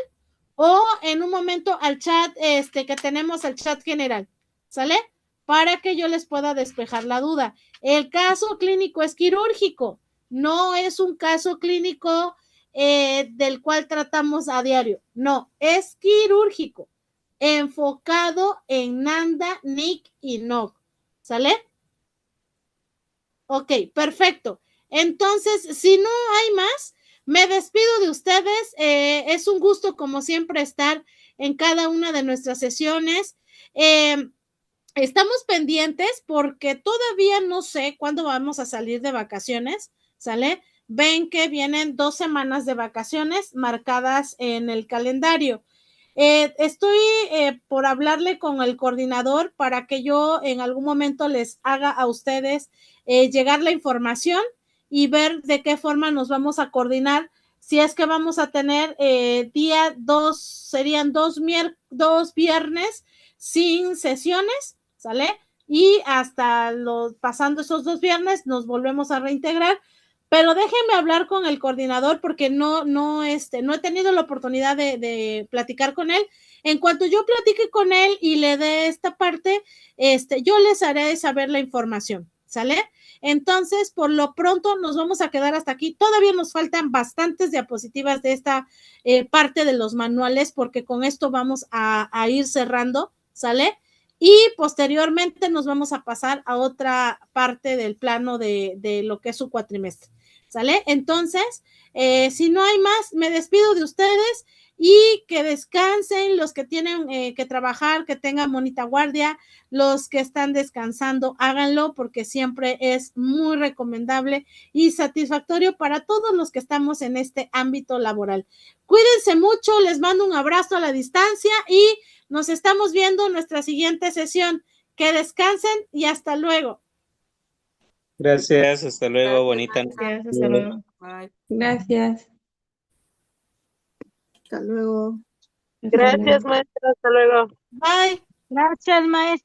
o en un momento al chat que tenemos, el chat general, ¿sale? Para que yo les pueda despejar la duda. El caso clínico es quirúrgico, no es un caso clínico del cual tratamos a diario, no, es quirúrgico, enfocado en Nanda, Nick y Nog, ¿sale? Ok, perfecto. Entonces, si no hay más, me despido de ustedes. Es un gusto, como siempre, estar en cada una de nuestras sesiones. Estamos pendientes porque todavía no sé cuándo vamos a salir de vacaciones, ¿sale? Ven que vienen 2 semanas de vacaciones marcadas en el calendario. Estoy por hablarle con el coordinador para que yo en algún momento les haga a ustedes llegar la información y ver de qué forma nos vamos a coordinar. Si es que vamos a tener día 2, serían 2 viernes sin sesiones, ¿sale? Y hasta pasando esos 2 viernes nos volvemos a reintegrar. Pero déjenme hablar con el coordinador porque no he tenido la oportunidad de platicar con él. En cuanto yo platique con él y le dé esta parte, yo les haré saber la información, ¿sale? Entonces, por lo pronto nos vamos a quedar hasta aquí. Todavía nos faltan bastantes diapositivas de esta parte de los manuales porque con esto vamos a ir cerrando, ¿sale? Y posteriormente nos vamos a pasar a otra parte del plano de lo que es su cuatrimestre. ¿Sale? Entonces, si no hay más, me despido de ustedes y que descansen los que tienen que trabajar, que tengan bonita guardia, los que están descansando, háganlo porque siempre es muy recomendable y satisfactorio para todos los que estamos en este ámbito laboral. Cuídense mucho, les mando un abrazo a la distancia y nos estamos viendo en nuestra siguiente sesión. Que descansen y hasta luego. Gracias, hasta luego, bonita noche. Gracias, hasta luego. Bye. Gracias. Hasta luego. Gracias, maestra. Hasta luego. Bye. Gracias, maestra.